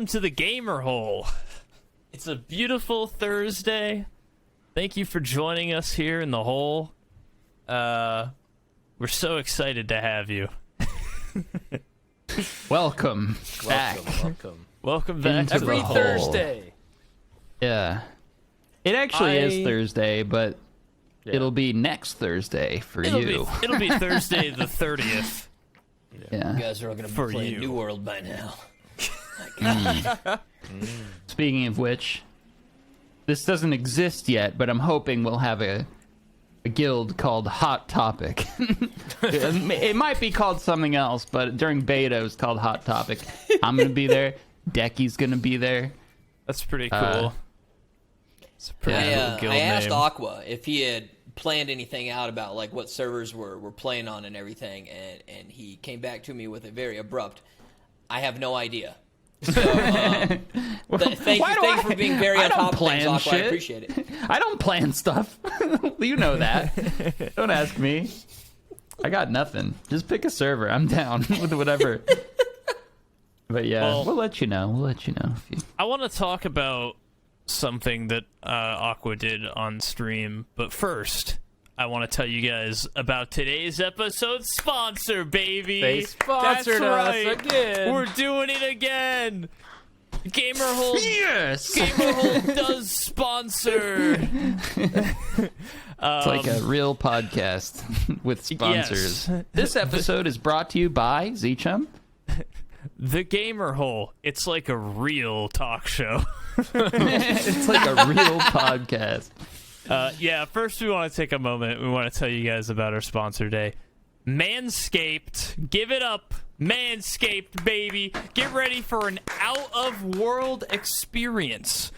welcome to the Gamer Hole. It's a beautiful Thursday. Thank you for joining us here in the hole. We're so excited to have you. Welcome back. Welcome back to Every the hole. Thursday. Yeah. It actually is Thursday, but it'll be next Thursday for you. It'll be Thursday the 30th. Yeah. You guys are all going to be playing New World by now. Speaking of which, this doesn't exist yet, but I'm hoping we'll have a guild called Hot Topic. It might be called something else, but during beta it was called Hot Topic. I'm going to be there. Decky's going to be there. That's pretty cool. It's a pretty cool guild I asked name. Aqua if he had planned anything out about like what servers we're playing on and everything, and he came back to me with a very abrupt, I have no idea. So, thank you for being very on top of things, Aqua. I appreciate it. I don't plan stuff. You know that. Don't ask me. I got nothing. Just pick a server. I'm down with whatever. But yeah, we'll let you know. I want to talk about something that Aqua did on stream, but first, I want to tell you guys about today's episode sponsor, baby. They sponsored us again. We're doing it again. Gamerhole. Yes. Gamerhole does sponsor. It's like a real podcast with sponsors. Yes. This episode is brought to you by Zchum. The Gamerhole. It's like a real talk show. It's like a real podcast. First we want to take a moment. We want to tell you guys about our sponsor day. Manscaped. Give it up. Manscaped, baby. Get ready for an out-of-world experience.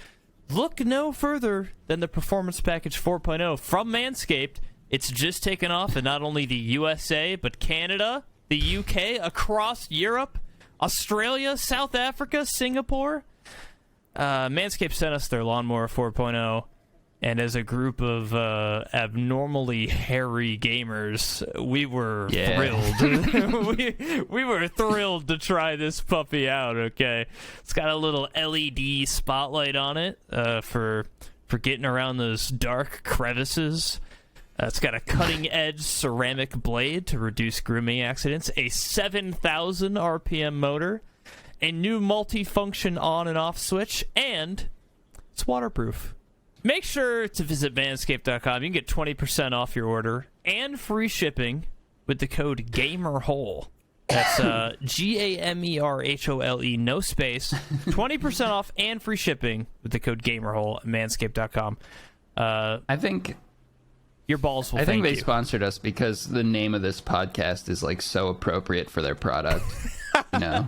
Look no further than the Performance Package 4.0 from Manscaped. It's just taken off in not only the USA, but Canada, the UK, across Europe, Australia, South Africa, Singapore. Manscaped sent us their Lawnmower 4.0, and as a group of abnormally hairy gamers, we were thrilled. we were thrilled to try this puppy out, okay? It's got a little LED spotlight on it for getting around those dark crevices. It's got a cutting-edge ceramic blade to reduce grooming accidents, a 7,000 RPM motor, a new multi-function on and off switch, and it's waterproof. Make sure to visit manscaped.com. You can get 20% off your order and free shipping with the code GAMERHOLE. That's GAMERHOLE, no space. 20% off and free shipping with the code GAMERHOLE at manscaped.com. I think your balls will I think thank they you. sponsored us because the name of this podcast is like so appropriate for their product. You know,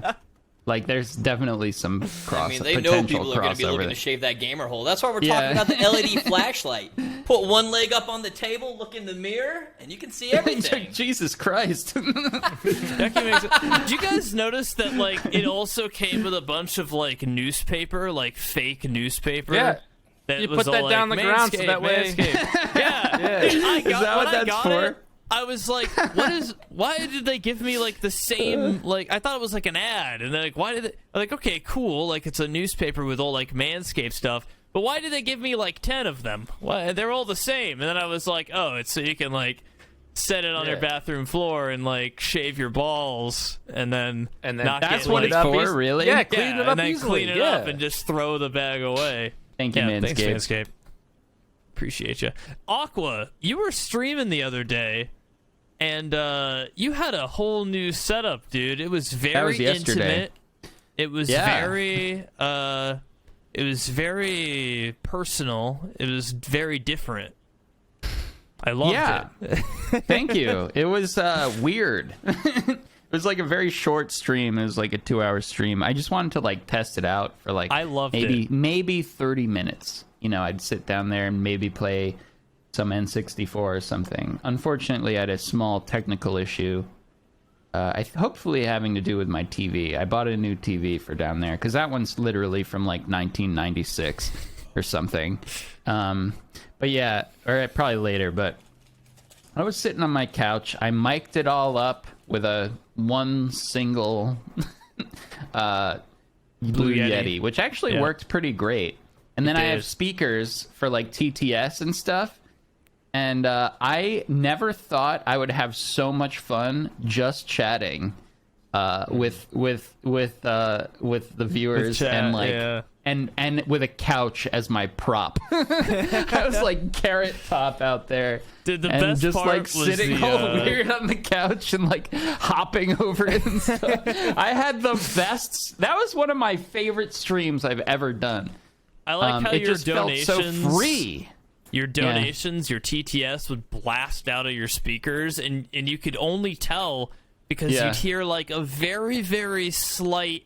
like there's definitely some They know people are going to be looking to shave that gamer hole. That's why we're talking about the LED flashlight. Put one leg up on the table, look in the mirror, and you can see everything. Jesus Christ. Did you guys notice that like it also came with a bunch of like newspaper, like fake newspaper? Yeah. That You was put that all, down like, the ground so that way. Yeah. Is that what that's for? I was like, why did they give me like the same, like, I thought it was like an ad, and they're like, why did they, like, okay, cool, like it's a newspaper with all like Manscaped stuff, but why did they give me like 10 of them? Why, they're all the same. And then I was like, oh, it's so you can like set it on your bathroom floor and like shave your balls and then not that's get, what like, it's for, really? Yeah, clean it up and then easily. clean it up and just throw the bag away. Thank you, Manscaped. Thanks, Manscaped. Appreciate you. Aqua, you were streaming the other day, and you had a whole new setup, dude. It was very intimate. It was very personal. It was very different. I loved it. Thank you. It was weird. It was like a very short stream. It was like a 2-hour stream. I just wanted to like test it out for like I loved maybe 30 minutes. You know, I'd sit down there and maybe play some N64 or something. Unfortunately, I had a small technical issue. Hopefully having to do with my TV. I bought a new TV for down there because that one's literally from like 1996 or something. But yeah, or probably later. But I was sitting on my couch. I mic'd it all up with one single Blue Yeti, which actually worked pretty great. And then I have did. speakers for like TTS and stuff. And I never thought I would have so much fun just chatting with the viewers chat, and like yeah. and with a couch as my prop. I was like Carrot Top out there. Dude, the and best just part like was sitting the, all weird on the couch and like hopping over it and stuff. I had the best. That was one of my favorite streams I've ever done. I like how it your just felt donations, so free. Your donations, your TTS would blast out of your speakers, and you could only tell because you'd hear like a very, very slight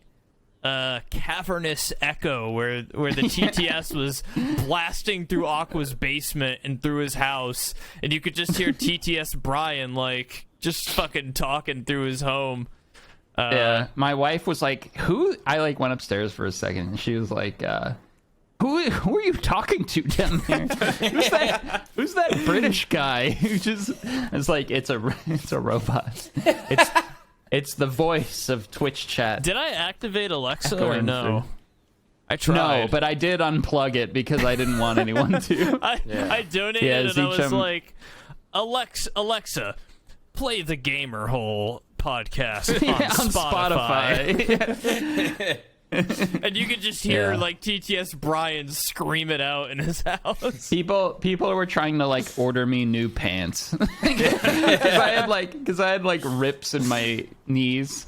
cavernous echo where the TTS was blasting through Aqua's basement and through his house, and you could just hear TTS Brian like just fucking talking through his home. My wife was like, "Who?" I like went upstairs for a second, and she was like, Who are you talking to down there? Who's that British guy who just? It's like it's a robot. It's the voice of Twitch chat. Did I activate Alexa or Going no? through. I tried. No, but I did unplug it because I didn't want anyone to. I donated and I was like, Alexa, play the Gamer Hole podcast on Spotify. And you could just hear like TTS Brian scream it out in his house. People were trying to like order me new pants because I had like rips in my knees,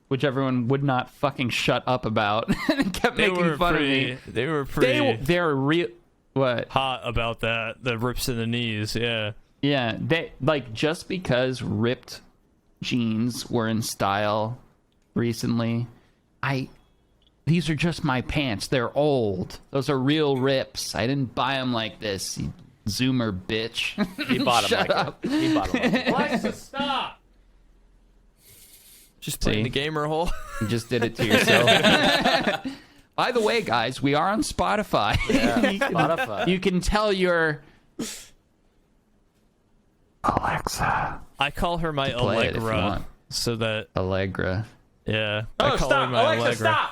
which everyone would not fucking shut up about and kept making fun of me. They were pretty. They're real. What? Hot about that? The rips in the knees. Yeah. Yeah. They like just because ripped jeans were in style recently. These are just my pants. They're old. Those are real rips. I didn't buy them like this, you Zoomer bitch. He bought them Shut up. He bought them like Alexa, stop! Just playing the Gamer Hole. You just did it to yourself. By the way, guys, we are on Spotify. Yeah, Spotify. You can tell your Alexa. I call her my play it if you Allegra, want. so that Allegra. I call her my Allegra.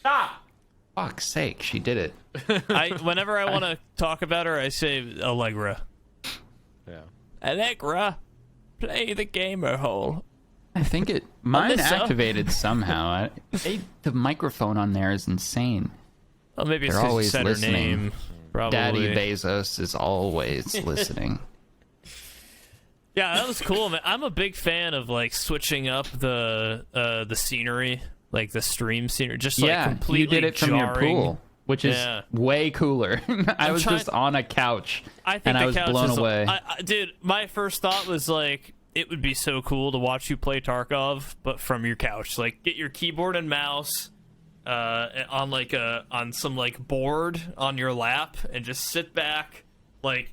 Stop! Fuck's sake, she did it. Whenever I want to talk about her, I say Allegra. Yeah. Allegra, play the Gamer Hole. I think mine Alyssa. activated somehow. The microphone on there is insane. Well, maybe it's They're 'cause you always said listening. her name. Probably. Daddy Bezos is always listening. Yeah, that was cool, man. I'm a big fan of like switching up the scenery, like the stream scenery, just like completely you did it from your jarring. pool, which is way cooler. I was just on a couch, and I was blown away. Dude, my first thought was like, it would be so cool to watch you play Tarkov, but from your couch. Like, get your keyboard and mouse on some like board on your lap, and just sit back, like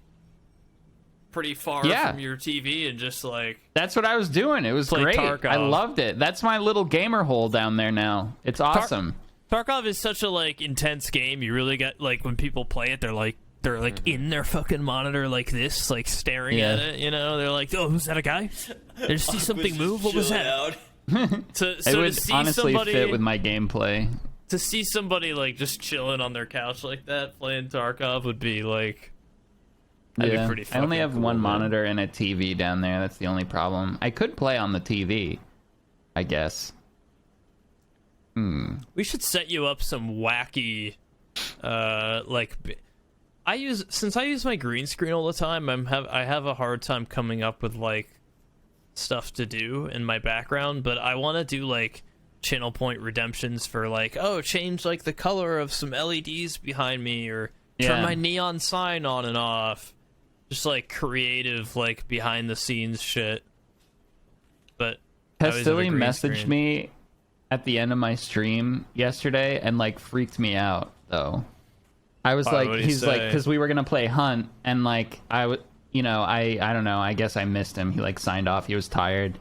pretty far from your TV, and just like that's what I was doing. It was great. Tarkov. I loved it. That's my little gamer hole down there now. It's awesome. Tarkov is such a like intense game. You really got like when people play it, they're like in their fucking monitor like this, like staring at it. You know, they're like, "Oh, was that a guy? Did you see something move? What was that?" It would honestly fit with my gameplay. To see somebody like just chilling on their couch like that playing Tarkov would be like. That'd be pretty I only have cool, one man. monitor and a TV down there. That's the only problem. I could play on the TV, I guess. We should set you up some wacky, since I use my green screen all the time. I have a hard time coming up with like stuff to do in my background, but I want to do like channel point redemptions for like, change like the color of some LEDs behind me, or turn my neon sign on and off. Just like creative, like behind the scenes shit. But Pestily messaged me at the end of my stream yesterday and like freaked me out though. I was like, he's like, because we were gonna play Hunt, and like I don't know, I guess I missed him. He like signed off. He was tired,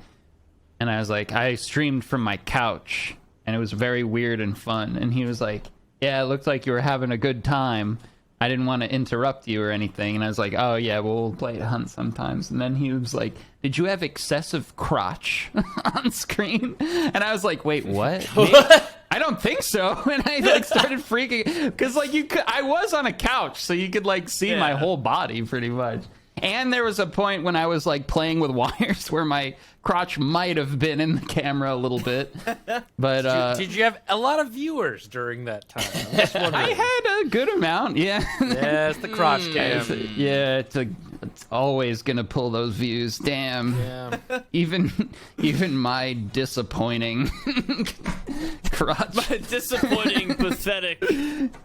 and I was like, I streamed from my couch, and it was very weird and fun. And he was like, yeah, it looked like you were having a good time. I didn't want to interrupt you or anything. And I was like, oh yeah, we'll play Hunt sometimes. And then he was like, did you have excessive crotch on screen? And I was like, wait, what? I don't think so. And I like started freaking because like I was on a couch, so you could like see my whole body pretty much. And there was a point when I was like playing with wires where my crotch might have been in the camera a little bit. But did you have a lot of viewers during that time? I'm just wondering. I had a good amount. Yeah. Yeah, it's the crotch cam. It's always gonna pull those views. Damn. Yeah. Even my disappointing crotch. My disappointing, pathetic,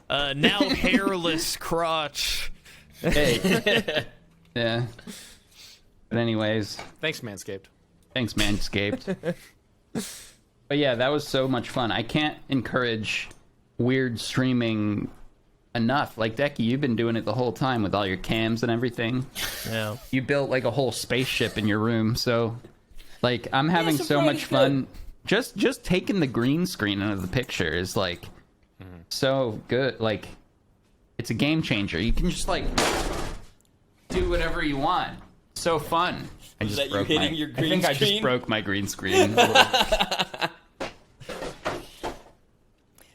now hairless crotch. Hey. Yeah. But anyways, Thanks, Manscaped. thanks, Manscaped. But yeah, that was so much fun. I can't encourage weird streaming enough. Like, Decky, you've been doing it the whole time with all your cams and everything. Yeah. You built like a whole spaceship in your room, so like I'm having so so pretty much fun. Just taking the green screen out of the picture is like so good. Like, it's a game changer. You can just like do whatever you want. So fun. I just that you broke hitting my, your I green think I just screen? broke my green screen.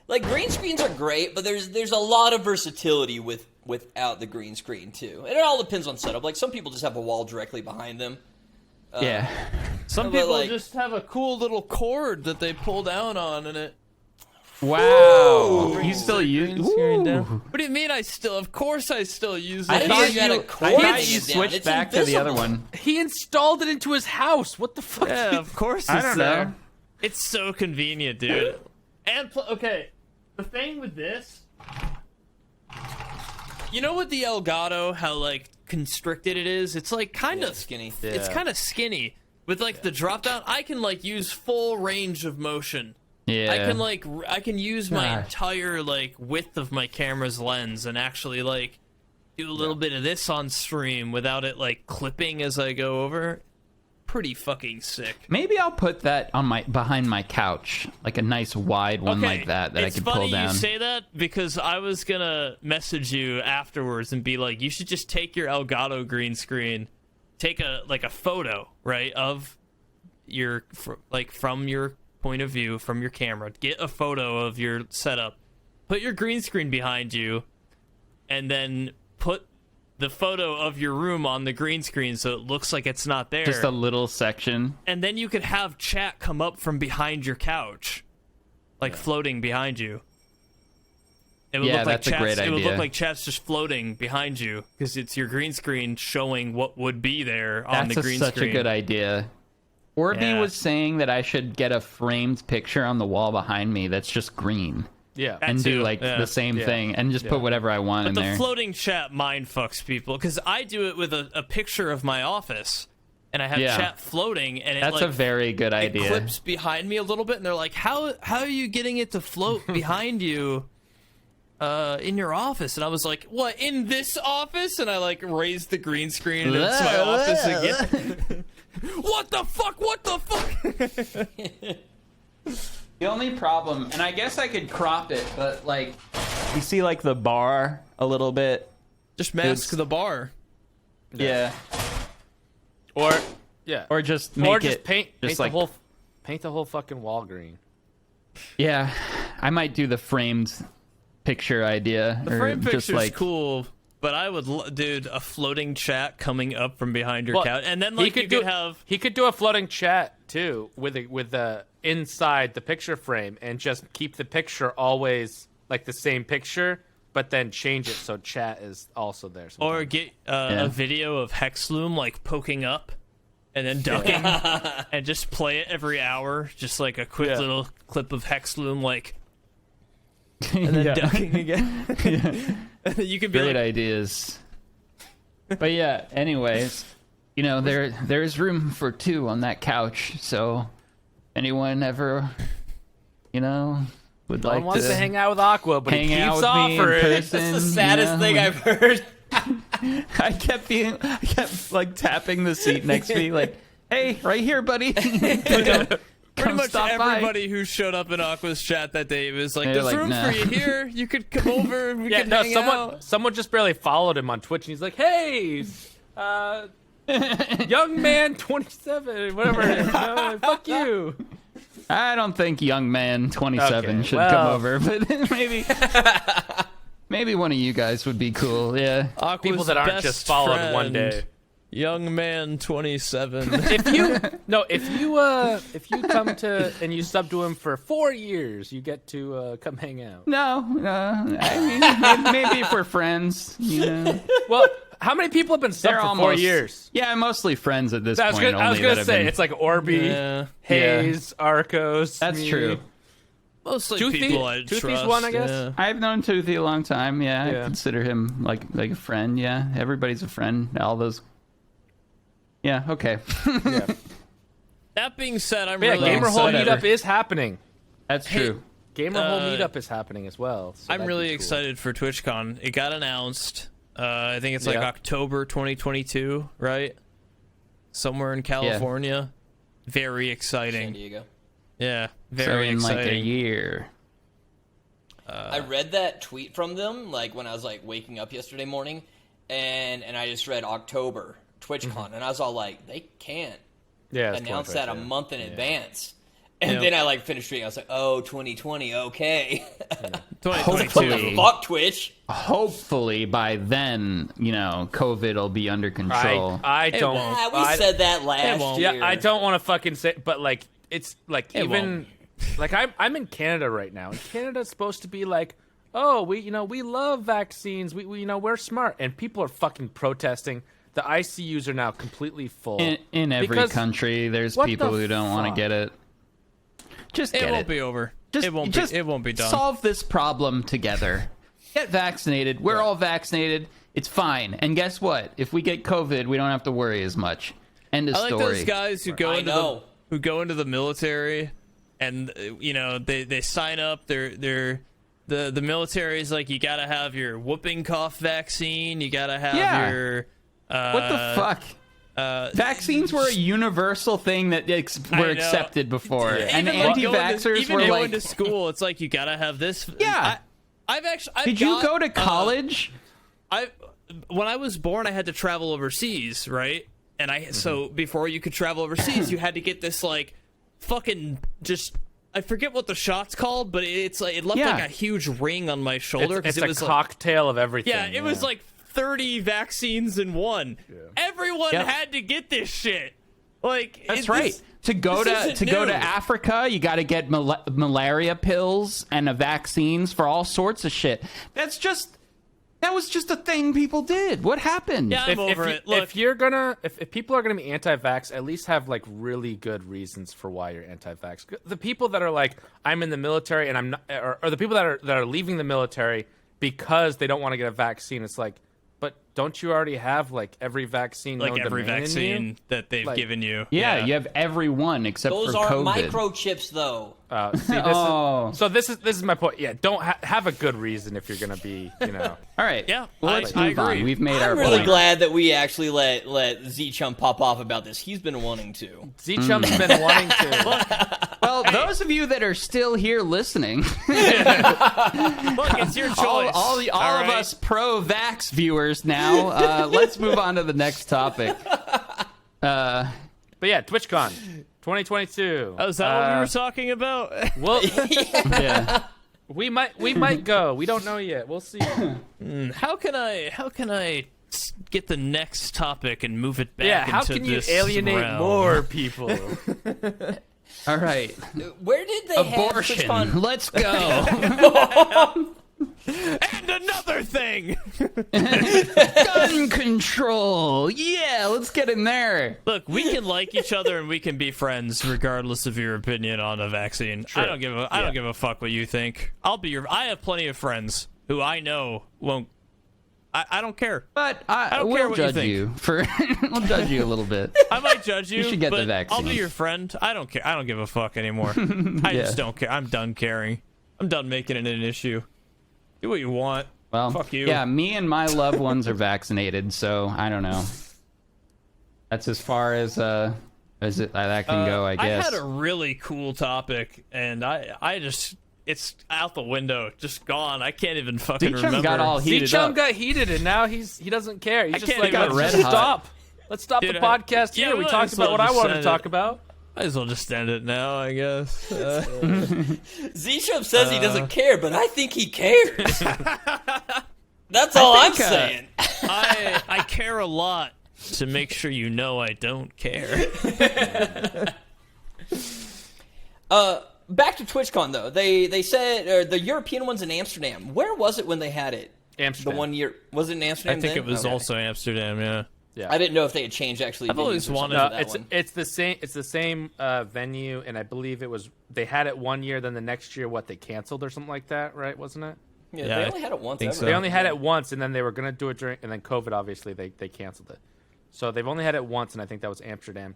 Like, green screens are great, but there's a lot of versatility without the green screen too, and it all depends on setup. Like, some people just have a wall directly behind them. Yeah. Some But, people like- just have a cool little cord that they pull down on, and it. Wow. You still use? Green screen down. Ooh. What do you mean? Of course, I still use it. I thought you had a cord I thought hanging you down. switched It's back to the other invisible. one. He installed it into his house. What the fuck? Yeah, of course I it's don't there. know. It's so convenient, dude. And okay, the thing with this, you know, with the Elgato, how like constricted it is. It's like kind of skinny. It's kind of skinny. With like the drop down, I can like use full range of motion. Yeah. I can use my Gosh. entire like width of my camera's lens and actually like do a little bit of this on stream without it like clipping as I go over. Pretty fucking sick. Maybe I'll put that on my behind my couch, like a nice wide one like that I it's could funny pull down. you say that because I was gonna message you afterwards and be like, you should just take your Elgato green screen, take a photo, right, of your from your point of view, from your camera, get a photo of your setup, put your green screen behind you, and then put the photo of your room on the green screen so it looks like it's not there. Just a little section. And then you could have chat come up from behind your couch, like floating behind you. It would Yeah, look like that's a chat's, great It would look idea. like chat's just floating behind you because it's your green screen showing what would be there on the That's green such screen. a good idea. Orby Yeah. was saying that I should get a framed picture on the wall behind me that's just green. Yeah. And too, do like yeah. the same Yeah. thing and just Yeah. put whatever I want But in the there. floating chat mind fucks people because I do it with a picture of my office and I have Yeah. chat floating and it That's like a very good it idea. clips behind me a little bit and they're like, how are you getting it to float behind you in your office? And I was like, what, in this office? And I like raised the green screen and it's my office again. What the fuck? The only problem, and I guess I could crop it, but like, you see like the bar a little bit? Just mask the bar. Yeah. Or yeah. Or just make Or just it paint just the like whole paint the whole fucking wall green. Yeah, I might do the framed picture idea. The or frame just picture's like, cool, but I would, dude, a floating chat coming up from behind your Well, couch, and then like you could have. He could do a floating chat too with the inside the picture frame and just keep the picture always like the same picture, but then change it so chat is also there. Or sometimes. get Yeah. a video of HEXLOOM like poking up and then ducking and just play it every hour. Just like a quick Yeah. little clip of HEXLOOM like and then Yeah. ducking again. And then you could be great like, ideas. But yeah, anyways, you know, there's room for two on that couch, so anyone ever, you know, would No one like wants to to hang out with Aqua, but hang he out keeps with me in offering. person. That's the saddest you know? thing I've heard. I kept like tapping the seat next to me, like, hey, right here, buddy. pretty Come much stop by. everybody who showed up in Aqua's chat that day was like, They're "There's like, room nah." for you here. You could come over. And we Yeah, can no, hang out." someone just barely followed him on Twitch, and he's like, "Hey, young man, 27, whatever it is, fuck you." I don't think young man 27 Okay, should well. come over, but maybe one of you guys would be cool. Yeah. Aqua's People that aren't best just followed one friend, day. Young man 27. If you come to and you sub to him for 4 years, you get to come hang out. No, I mean, maybe if we're friends, you know. Well, how many people have been subbed They're for almost 4 years? Yeah, mostly friends at this I was point. gonna, I was only gonna that have say been- it's like Orby, Yeah. Hayes, Arcos. That's me. true. Mostly Toothy? people I Toothy's trust. one, I guess? Yeah. I've known Toothy a long time. Yeah, I Yeah. consider him like a friend. Yeah, everybody's a friend. All those. Yeah. Okay. Yeah. That being said, I'm But yeah, really Gamer Hole excited. Meetup is happening. That's true. Gamer Hole Uh, Meetup is happening as well. So I'm that'd really be cool. excited for TwitchCon. It got announced. I think it's like Yeah. October 2022, right? Somewhere in California. Very San exciting. Diego. Yeah, So very in like a exciting. year. I read that tweet from them like when I was like waking up yesterday morning, and I just read October TwitchCon, and I was all like, they can't Yeah, it's announce that a 2022. month in advance. And Yep. then I like finished reading. I was like, oh, 2020, okay. 2022. Fuck Twitch. Hopefully by then, you know, COVID will be under control. I don't. won't. Ah, we I- said that last won't. year. Yeah, I don't want to fucking say, but like it's like It even like I'm in Canada right now, and Canada's supposed to be like, oh, we love vaccines, we we're smart, and people are fucking protesting. The ICUs are now completely full. In every Because- country, there's what people the who don't want to fuck? get it. Just It get won't it. be over. Just, it won't just be. It won't be done. Solve this problem together. Get vaccinated. We're all vaccinated. It's fine. And guess what? If we get COVID, we don't have to worry as much. End of I like story. those guys who go I into know. who go into the military, and they sign up. The military is like, you gotta have your whooping cough vaccine. You gotta have Yeah. your What the fuck? Vaccines were a universal thing that were know. accepted before, and Even, like, anti-vaxxers even were going like, to school. It's like, you gotta have this. Yeah. I've "Did you go to college?" When I was born, I had to travel overseas, right? And so before you could travel overseas, you had to get this like fucking just. I forget what the shot's called, but it's like it left Yeah. like a huge ring on my shoulder it's it a was cocktail of everything. like, it was like 30 vaccines in one. Everyone Yep. had to get this shit. Like That's right. To go this to isn't go to new. Africa, you got to get malaria pills and vaccines for all sorts of shit. That was just a thing people did. What happened? Yeah, I'm over it. Look, If people are gonna be anti-vax, at least have like really good reasons for why you're anti-vax. The people that are like, I'm in the military and I'm not, or the people that are leaving the military because they don't want to get a vaccine. It's like, but don't you already have like every vaccine? like known to every man in you? vaccine that they've Like- given you. Yeah, you have every one except Those for are COVID. microchips, though. See, this is my point. Yeah, don't have a good reason if you're gonna be, All right. Yeah, Well, let's I move on. agree. We've made our I'm really point. glad that we actually let Z-Chum pop off about this. He's been wanting to. Z-Chum's been wanting to. Well, those of you that are still here listening, Look, it's your choice. all of right? us pro-vax viewers now, let's move on to the next topic. But yeah, TwitchCon 2022. Oh, is that what we were talking about? Well, Yeah. we might go. We don't know yet. We'll see. How can I get the next topic and move it back? Yeah, how into can you this alienate realm? more people? All right. Where did they Abortion. have TwitchCon? Let's go. And another thing. Gun control. Yeah, let's get in there. Look, we can like each other and we can be friends regardless of your opinion on a vaccine. I don't give a fuck what you think. I have plenty of friends who I know won't. I don't care. But don't care we'll what you judge think. you for. We'll judge you a little bit. I might judge you. You should get the but I'll vaccine. be your friend. I don't care. I don't give a fuck anymore. I Yeah. just don't care. I'm done caring. I'm done making it an issue. Do what you want. Well, Fuck you. Yeah, me and my loved ones are vaccinated, so I don't know. That's as far as that can go, I guess. I had a really cool topic, and I just it's out the window, just gone. I can't even fucking Z-Chum remember. got all heated Z-Chum up. got heated, and now he doesn't care. He's just can't like, even- let's red just hot. stop. Let's stop Dude, the podcast yeah, here. We we might talked as well about what I just wanted to send talk it. about. Might as well just end it now, I guess. Z-Shub says he doesn't care, but I think he cares. That's all I'm saying. I care a lot to make sure you know I don't care. Back to TwitchCon though. They said the European one's in Amsterdam. Where was it when they had it? Amsterdam. The 1 year was it in Amsterdam? I think then? it was Okay. also Amsterdam, yeah. Yeah. I didn't know if they had changed actually. I've always wanted No, that one. it's the same. It's the same venue, and I believe it was. They had it 1 year, then the next year, they canceled or something like that, right? Wasn't it? Yeah, Yeah, they I only had it once think ever. so. They only had it once, and then they were gonna do it during, and then COVID, obviously, they canceled it. So they've only had it once, and I think that was Amsterdam.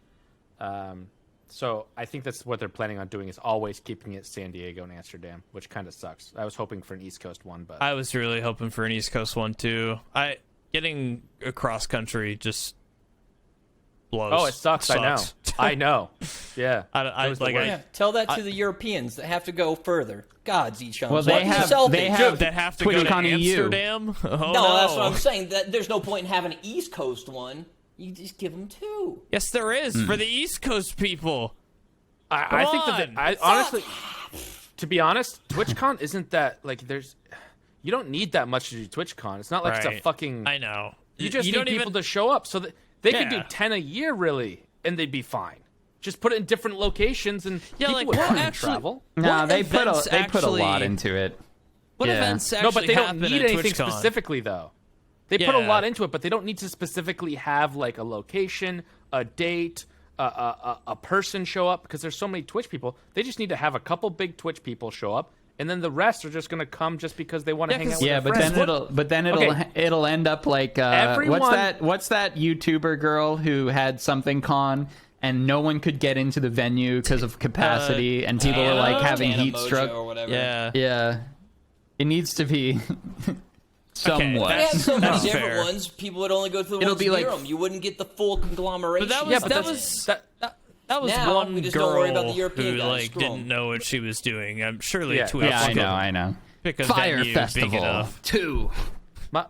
So I think that's what they're planning on doing, is always keeping it San Diego and Amsterdam, which kind of sucks. I was hoping for an East Coast one, but I was really hoping for an East Coast one too. Getting across country just blows. it sucks. I know. I know. Yeah. I It was the like worst. Yeah, tell that to the Europeans that have to go further. God, Z-Chums. Well, they have that have to go to TwitchCon EU. Amsterdam. Oh, No, that's what I'm saying. That there's no point in having an East Coast one. You just give them two. Yes, there is for the East Coast people. I think that on. I honestly, to be honest, TwitchCon isn't that like you don't need that much to do TwitchCon. It's not like it's a Right. fucking. I know. You just need don't people even, to show up so that they could do Yeah. 10 a year really, and they'd be fine. Just put it in different locations and Yeah, people like, would what fucking actually- travel. No, What they put events a lot actually- into it. What Yeah. events actually No, but they don't happen need at anything TwitchCon? specifically though. They put a Yeah. lot into it, but they don't need to specifically have like a location, a date, a person show up, because there's so many Twitch people. They just need to have a couple big Twitch people show up, and then the rest are just gonna come just because they want to Yeah, hang out 'cause- with Yeah, their but friends. then Okay. it'll end up like Everyone- what's that YouTuber girl who had something con and no one could get into the venue because of capacity and people were like having Tana heat Mojo stroke. or whatever. Yeah. Yeah, it needs to be somewhat. They had so many That's different fair. ones. People would only go through the It'll ones be near like- them. You wouldn't get the full conglomeration. But that was Yeah, but that that's- was that was Now, one we just girl don't worry about the European who guys. like Screw 'em. didn't know what she was doing. I'm surely Yeah. Twitch. Yeah, I could know, I know. Pick a Fire venue big Festival enough. 2.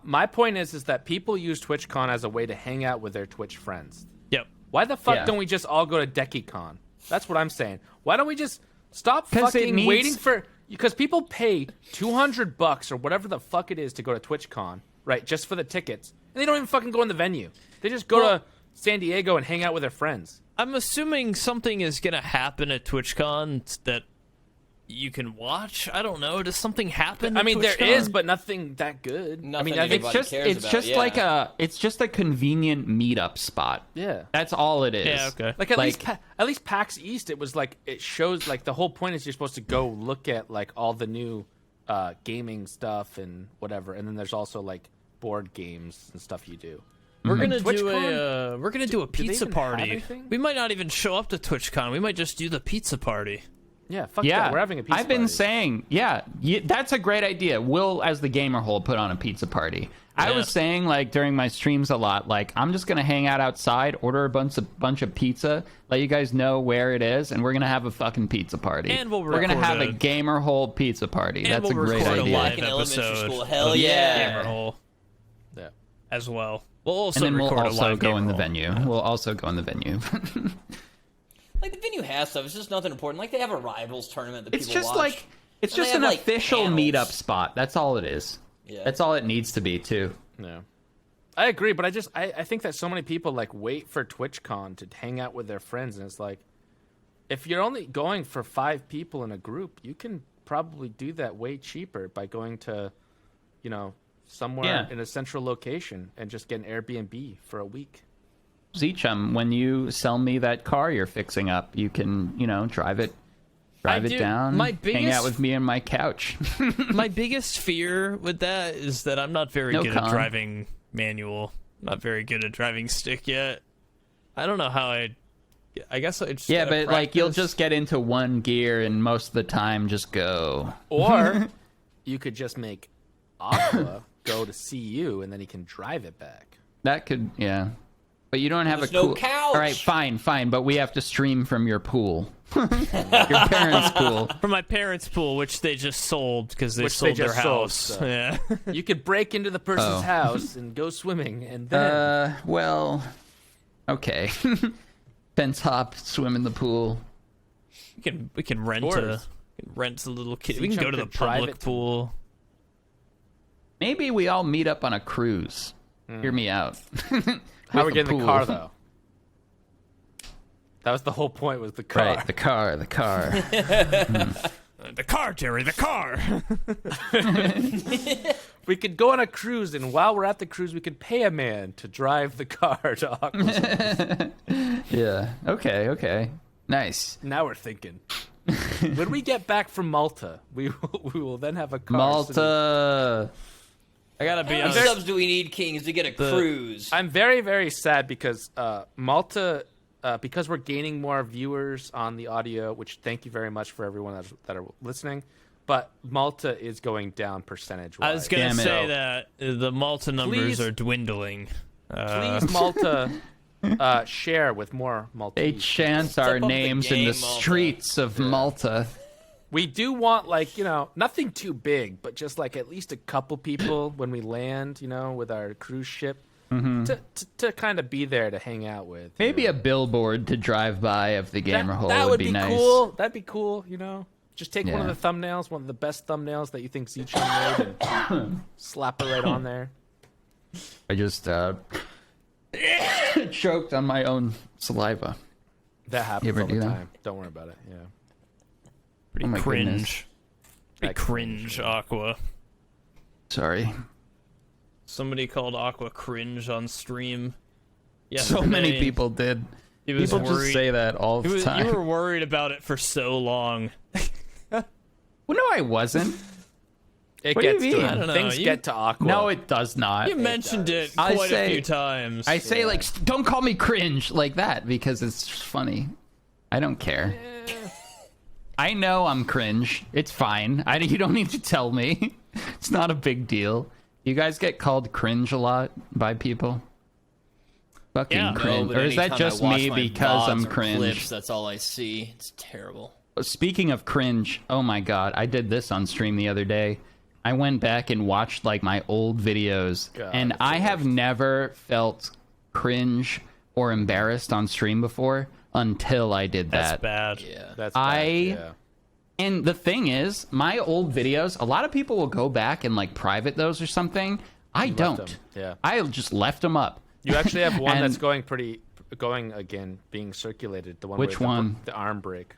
My point is that people use TwitchCon as a way to hang out with their Twitch friends. Yep. Why the fuck Yeah. don't we just all go to DekiCon? That's what I'm saying. Why don't we just stop 'Cause it fucking needs- waiting for? Because people pay $200 or whatever the fuck it is to go to TwitchCon, right? Just for the tickets, and they don't even fucking go in the venue. They just go to San Diego and hang out with their friends. I'm assuming something is gonna happen at TwitchCon that you can watch. I don't know. Does something happen? I at mean, there TwitchCon? is, but nothing that good. Nothing I think anybody cares It's about, just yeah. like it's just a convenient meetup spot. yeah. That's all it is. Yeah. Okay. Like at least PAX East, it was like it shows like the whole point is you're supposed to go look at like all the new gaming stuff and whatever, and then there's also like board games and stuff you do. We're gonna Like, do TwitchCon, we're gonna do a do they pizza even have party. anything? We might not even show up to TwitchCon. We might just do the pizza party. Yeah, fuck Yeah, that. We're having a pizza I've been party. saying, that's a great idea. We'll, as the gamer hole, put on a pizza party. I Yeah. was saying, like, during my streams a lot, like, I'm just gonna hang out outside, order a bunch of pizza, let you guys know where it is, and we're gonna have a fucking pizza party. And we'll we're gonna record have a- a gamer hole pizza party. And That's we'll a great record a idea. live Like in elementary episode school. Hell of yeah. Gamer Hole Yeah. as well. We'll also And then we'll record a also live go Gamer in the Hole. venue. We'll also go in the venue. Like the venue has stuff. It's just nothing important. Like they have a rivals tournament that It's people just watch. like it's And they just have, an like, official panels. meetup spot. That's all it is. Yeah. That's all it needs to be too. Yeah. I agree, but I think that so many people like wait for TwitchCon to hang out with their friends, and it's like if you're only going for 5 people in a group, you can probably do that way cheaper by going to, somewhere Yeah. in a central location and just get an Airbnb for a week. Zeechum, when you sell me that car you're fixing up, you can, drive it do- down, my hang biggest- out with me on my couch. My biggest fear with that is that I'm not very No good at con. driving manual. Not very good at driving stick yet. I don't know how I guess I just Yeah, gotta but like you'll practice. just get into one gear and most of the time just go. Or you could just make Aqua go to see you, and then he can drive it back. That could, yeah. But you don't have There's a no cool. couch. All right, fine, but we have to stream from your pool, your parents' pool. from my parents' pool, which they just sold because they Which sold they their just sold, house. so. Yeah. You could break into the person's Oh. house and go swimming, and then Well, okay. Fence hop, swim in the pool. We can rent a little kid. We can go to the public pool. Maybe we all meet up on a cruise. Hear me out. How are we getting the car though? That was the whole point. Was the car? Right, the car. The car, Jerry, the car. We could go on a cruise, and while we're at the cruise, we could pay a man to drive the car to Aqua. Yeah. Okay. Nice. Now we're thinking. When we get back from Malta, we will then have a car. Malta. I gotta be How many honest. subs do we need, Kings, to get a cruise? I'm very, very sad because Malta, because we're gaining more viewers on the audio, which thank you very much for everyone that are listening, but Malta is going down percentage-wise. I was gonna Damn it. say that the Malta numbers Please- are dwindling. Please, Malta, share with more They Maltese. chant Step our up the names in game, the Malta. streets of Malta. We do want, like, nothing too big, but just like at least a couple people when we land, with our cruise ship, to kind of be there to hang out with. Maybe a billboard to drive by of the gamer hole that would be nice. cool. That'd be cool, Just take one Yeah. of the thumbnails, one of the best thumbnails that you think Zichon made, and slap it right on there. I just choked on my own saliva. That happens ever all the do that? time. Don't worry about it. Yeah. Pretty Oh my cringe. goodness. Pretty That cringe, Aqua. Sorry. Somebody called Aqua cringe on stream. Yeah, So many people did. He was People worried. just say that all the time. You were worried about it for so long. Well, no, I wasn't. It What do you gets mean? to I don't know. things You- get to Aqua. No, it does not. You mentioned it I quite a say- few times. I say like, don't call me cringe like that because it's funny. I don't care. I know I'm cringe. It's fine. You don't need to tell me. It's not a big deal. You guys get called cringe a lot by people? Fucking Yeah. cringe. but Or is that anytime just I watch me my because I'm VODs or cringe? Clips, that's all I see. It's terrible. Speaking of cringe, oh my god, I did this on stream the other day. I went back and watched like my old videos, God, and that's the I have never felt cringe or embarrassed on stream before until I did That's that. bad. Yeah. That's I- bad, yeah. And the thing is, my old videos, a lot of people will go back and like private those or something. I don't. them, yeah. I just left them up. You actually have one And- that's going again, being circulated. The one Which where one? The arm break.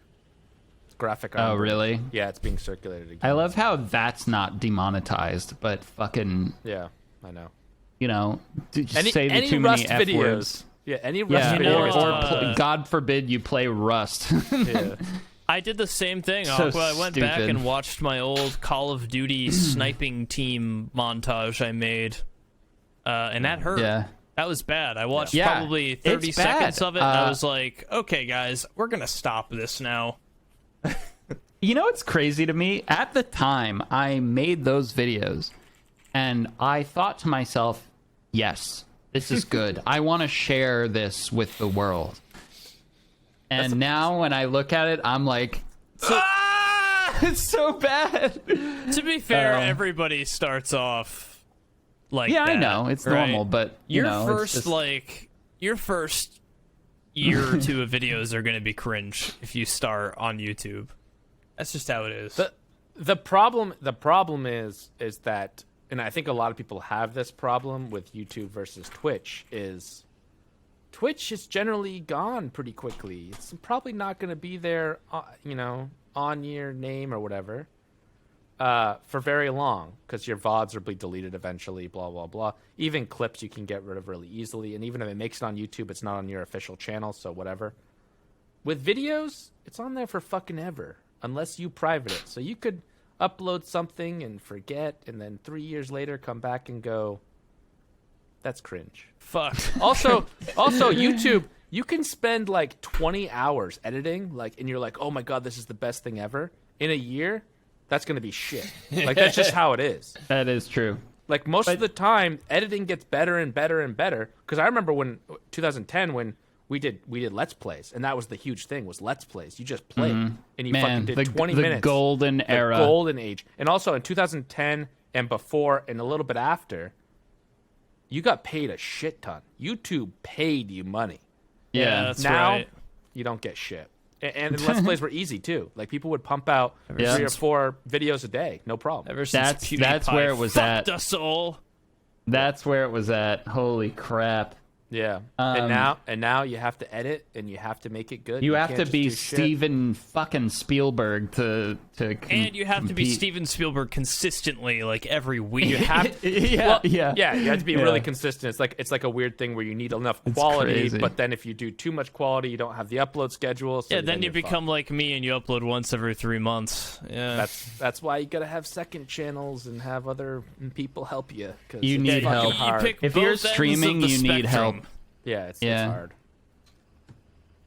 Graphic arm Oh, break. really? Yeah, it's being circulated again. I love how that's not demonetized, but fucking, Yeah, I know. just say the too Rust many F videos. words. Yeah, any Rust Yeah, You know, videos. God forbid you play Rust. Yeah. I did the same thing, So Aqua. I went back stupid. and watched my old Call of Duty sniping team montage I made, and that hurt. Yeah. That was bad. I watched Yeah, probably 30 it's seconds bad. of it, and I was like, okay, guys, we're going to stop this now. You know what's crazy to me? At the time I made those videos, and I thought to myself, yes, this is good. I want to share this with the world. And now when I look at it, I'm like, it's so bad. To be fair, everybody starts off like Yeah, I that, know. It's right? normal, but Your it's first just- your first year or two of videos are going to be cringe if you start on YouTube. That's just how it is. The problem is that, and I think a lot of people have this problem with YouTube versus Twitch, is Twitch is generally gone pretty quickly. It's probably not going to be there, on your name or whatever, for very long, because your VODs will be deleted eventually, blah, blah, blah. Even clips you can get rid of really easily, and even if it makes it on YouTube, it's not on your official channel, so whatever. With videos, it's on there for fucking ever, unless you private it. So you could upload something and forget, and then 3 years later come back and go, that's cringe. Fuck. Also, YouTube, you can spend like 20 hours editing, and you're like, oh my god, this is the best thing ever. In a year, that's gonna be shit. Like, that's just how it is. That is true. Like, most of the time, editing gets better and better and better. Because I remember when 2010, when we did Let's Plays, and that was the huge thing, was Let's Plays. You just played, and you fucking Man, did the 20 the minutes. golden The era. golden age. And also in 2010 and before and a little bit after, you got paid a shit ton. YouTube paid you money. Yeah, Yeah. that's Now, right. you don't get shit. And Let's Plays were easy too. Like people would pump out Yeah. 3 or 4 videos a day, no problem. Ever since That's PewDiePie where it was fucked at. us all. That's where it was at. Holy crap. Yeah. And now you have to edit and you have to make it good. You have can't to just be do shit. Steven fucking Spielberg to And you have to be compete. Steven Spielberg consistently, like every week. You have to, Yeah, you have to be Yeah. really consistent. It's like a weird thing where you need enough quality, crazy. but then if you do too much quality, you don't have the upload schedule. So Yeah, then you you're become like me and you upload once every 3 months. Yeah. That's why you gotta have second channels and have other people help you. 'Cause You it's need fucking help. hard. pick If both you're ends of streaming, the you need spectrum. help. Yeah, it's Yeah. hard.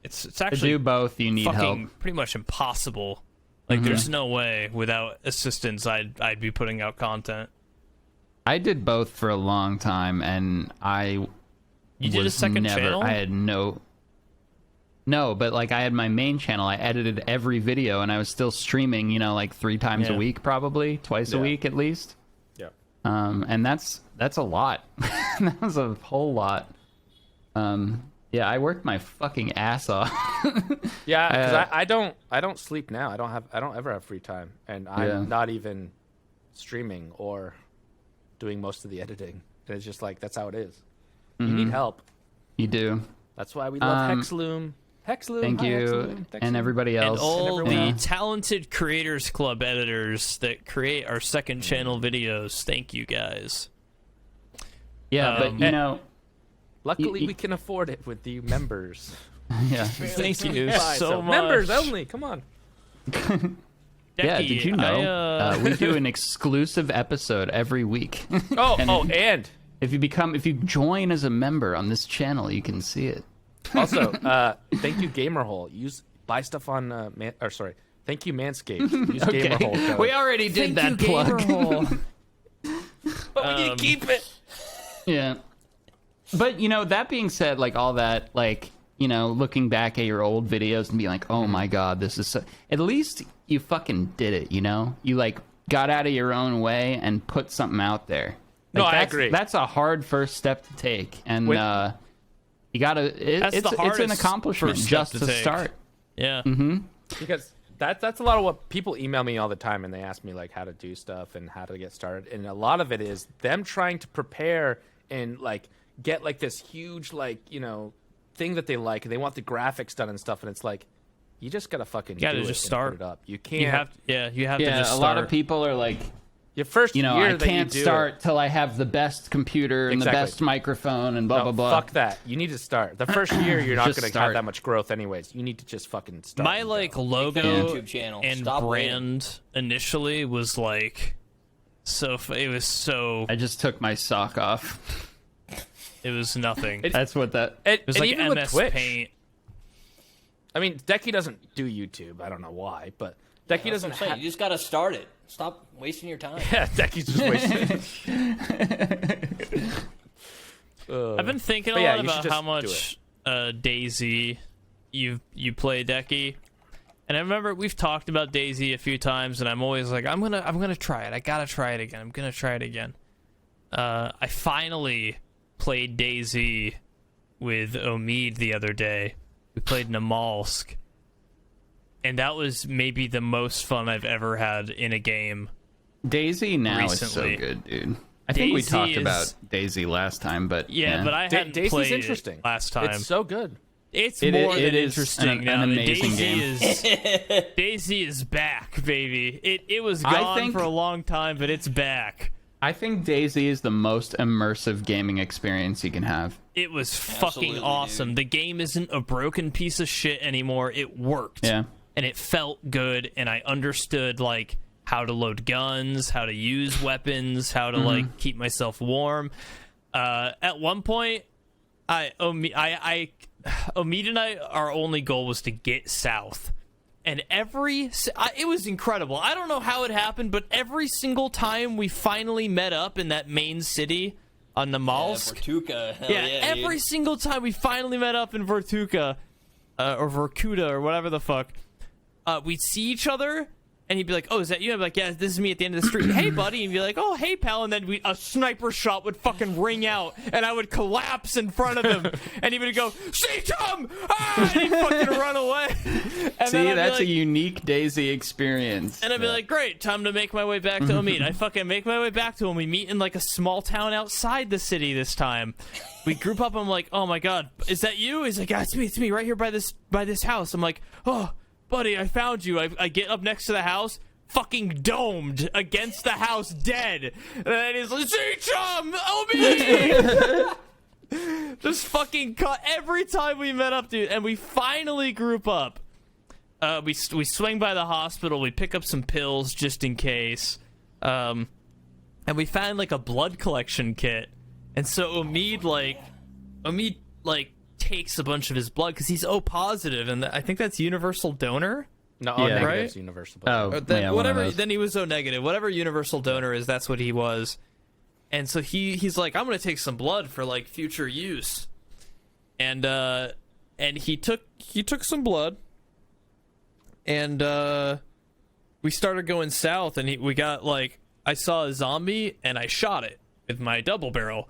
It's To actually do both, you need fucking help. Mm-hmm. pretty much impossible. Like there's no way without assistance I'd be putting out content. I did both for a long time, and I You did a was second never, channel? I had no, but like I had my main channel. I edited every video, and I was still streaming. You know, like 3 times Yeah. a week, probably twice a Yeah. week at least. Yeah. And that's a lot. That was a whole lot. Yeah, I worked my fucking ass off. Yeah, because I don't sleep now. I don't ever have free time, and I'm Yeah. not even streaming or doing most of the editing. And it's just like that's how it is. You need help. You do. That's why we love Um, HEXLOOM. HEXLOOM. Thank hi, you, HEXLOOM. Thanks, and Loom. everybody And else. all the Yeah. talented Creators Club editors that create our second channel videos. Thank you guys. Yeah, but you know, Luckily, you- we can afford it with you members. yeah. Thank you Buy so some. much. Members only. Come on. Yeah, Decky, did you know I, we do an exclusive episode every week? And if you join as a member on this channel, you can see it. also, thank you, Gamerhole. Buy stuff on thank you, Manscaped. Use Gamerhole. code. We already did that plug. But we need to keep it. Yeah. But, you know, that being said, like, all that, like, you know, looking back at your old videos and being like, oh my god, this is so... At least you fucking did it, you know? You, like, got out of your own way and put something out there. No, Like, I that's- agree. That's a hard first step to take. And, When- you gotta... That's it's the an hardest accomplishment first just step to to take. start. Yeah. Because that's a lot of what people email me all the time, and they ask me like how to do stuff and how to get started, and a lot of it is them trying to prepare and like get like this huge like thing that they like, and they want the graphics done and stuff, and it's like you just gotta fucking gotta do just it start. and put it up. You can't. You have to Yeah, just a start. lot of people are like... your first You know, year I that can't you do start till I have the best computer and Exactly. the best microphone and blah, No, blah, blah. fuck that. You need to start. The first year, you're not Just going to start. have that much growth, anyways. You need to just fucking start. My and like go. logo YouTube channel. and Stop brand initially was like it was so I just took my sock off. it was nothing. It That's what that... was and like even with MS Twitch. Paint. I mean, Decky doesn't do YouTube. I don't know why, but Decky That's doesn't what I'm saying. have. You just gotta start it. Stop wasting your time. Yeah, Decky's just wasting. I've been thinking But a yeah, lot you should about how just much DayZ you play, Decky. And I remember we've talked about DayZ a few times, and I'm always like, I'm gonna try it. I gotta try it again. I'm gonna try it again. I finally played DayZ with Omid the other day. We played Namalsk, and that was maybe the most fun I've ever had in a game. DayZ now is so Recently. good, dude. I think we DayZ talked is- about DayZ last time, but Yeah, but I hadn't DayZ's played interesting. it last time. It's so good. It's It more is- than it is interesting an now. amazing DayZ game. is DayZ is back, baby. It was I gone think- for a long time, but it's back. I think DayZ is the most immersive gaming experience you can have. It was fucking Absolutely, awesome. dude. The game isn't a broken piece of shit anymore. It worked. Yeah. And it felt good, and I understood like how to load guns, how to use weapons, how to like keep myself warm. At one point, Omid and I, our only goal was to get south. And it was incredible. I don't know how it happened, but every single time we finally met up in that main city on Namalsk, Vertuka. Hell yeah, yeah, every dude. single time we finally met up in Vertuka, or Verkuda, or whatever the fuck, we'd see each other, And he'd be like, "Oh, is that you?" I'd be like, "Yeah, this is me at the end of the street." "Hey, buddy." And he'd be like, "Oh, hey, pal." And then a sniper shot would fucking ring out, and I would collapse in front of him, and he would go, "See, Tom!" And he'd fucking run away. And See, then that's a unique DayZ experience. And I'd be like, "Great, time to make my way back to Omid." I fucking make my way back to him. We meet in like a small town outside the city this time. We group up. I'm like, "Oh my god, is that you?" He's like, "Yeah, it's me, right here by this house." I'm like, "Oh, buddy, I found you." I get up next to the house, fucking domed against the house, dead. And then he's like, "See, chum, Omid!" Just fucking cut every time we met up, dude. And we finally group up. We swing by the hospital. We pick up some pills just in case. And we found like a blood collection kit. And so Omid takes a bunch of his blood because he's O positive, and I think that's universal donor. No, Yeah. negative Right? is universal. But Then yeah, one of whatever. those. Then he was O negative. Whatever universal donor is, that's what he was. And so he's like, "I'm gonna take some blood for like future use," and he took some blood, and we started going south, and we got like, I saw a zombie and I shot it with my double barrel.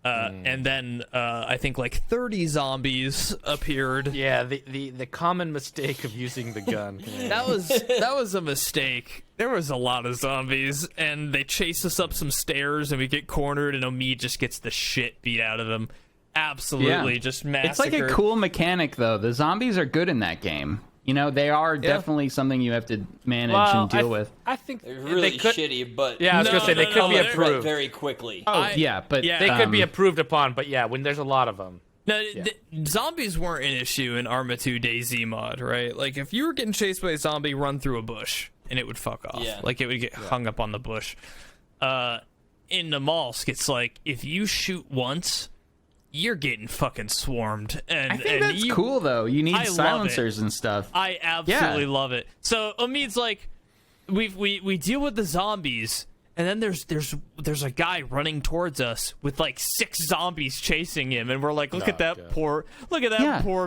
And then I think like 30 zombies appeared. yeah, the common mistake of using the gun. That was a mistake. There was a lot of zombies, and they chase us up some stairs, and we get cornered, and Omid just gets the shit beat out of him. Absolutely, just massacred. It's like a cool mechanic, though. The zombies are good in that game. You know, they are definitely something you have to manage and deal with. I think They're really they could. shitty, but Yeah, I was gonna say they could be they're- approved. very quickly. Oh, yeah, but yeah. They could be approved upon, but yeah, when there's a lot of them. No, zombies weren't an issue in Arma 2 DayZ mod, right? Like, if you were getting chased by a zombie, run through a bush, and it would fuck off. Yeah. Like, it would get hung up on the bush. In Namalsk, it's like, if you shoot once, you're getting fucking swarmed. And I think that's you, cool, though. You need I love silencers and stuff. I absolutely love it. So Omid's like, we deal with the zombies, and then there's a guy running towards us with like 6 zombies chasing him, and we're like, look at that poor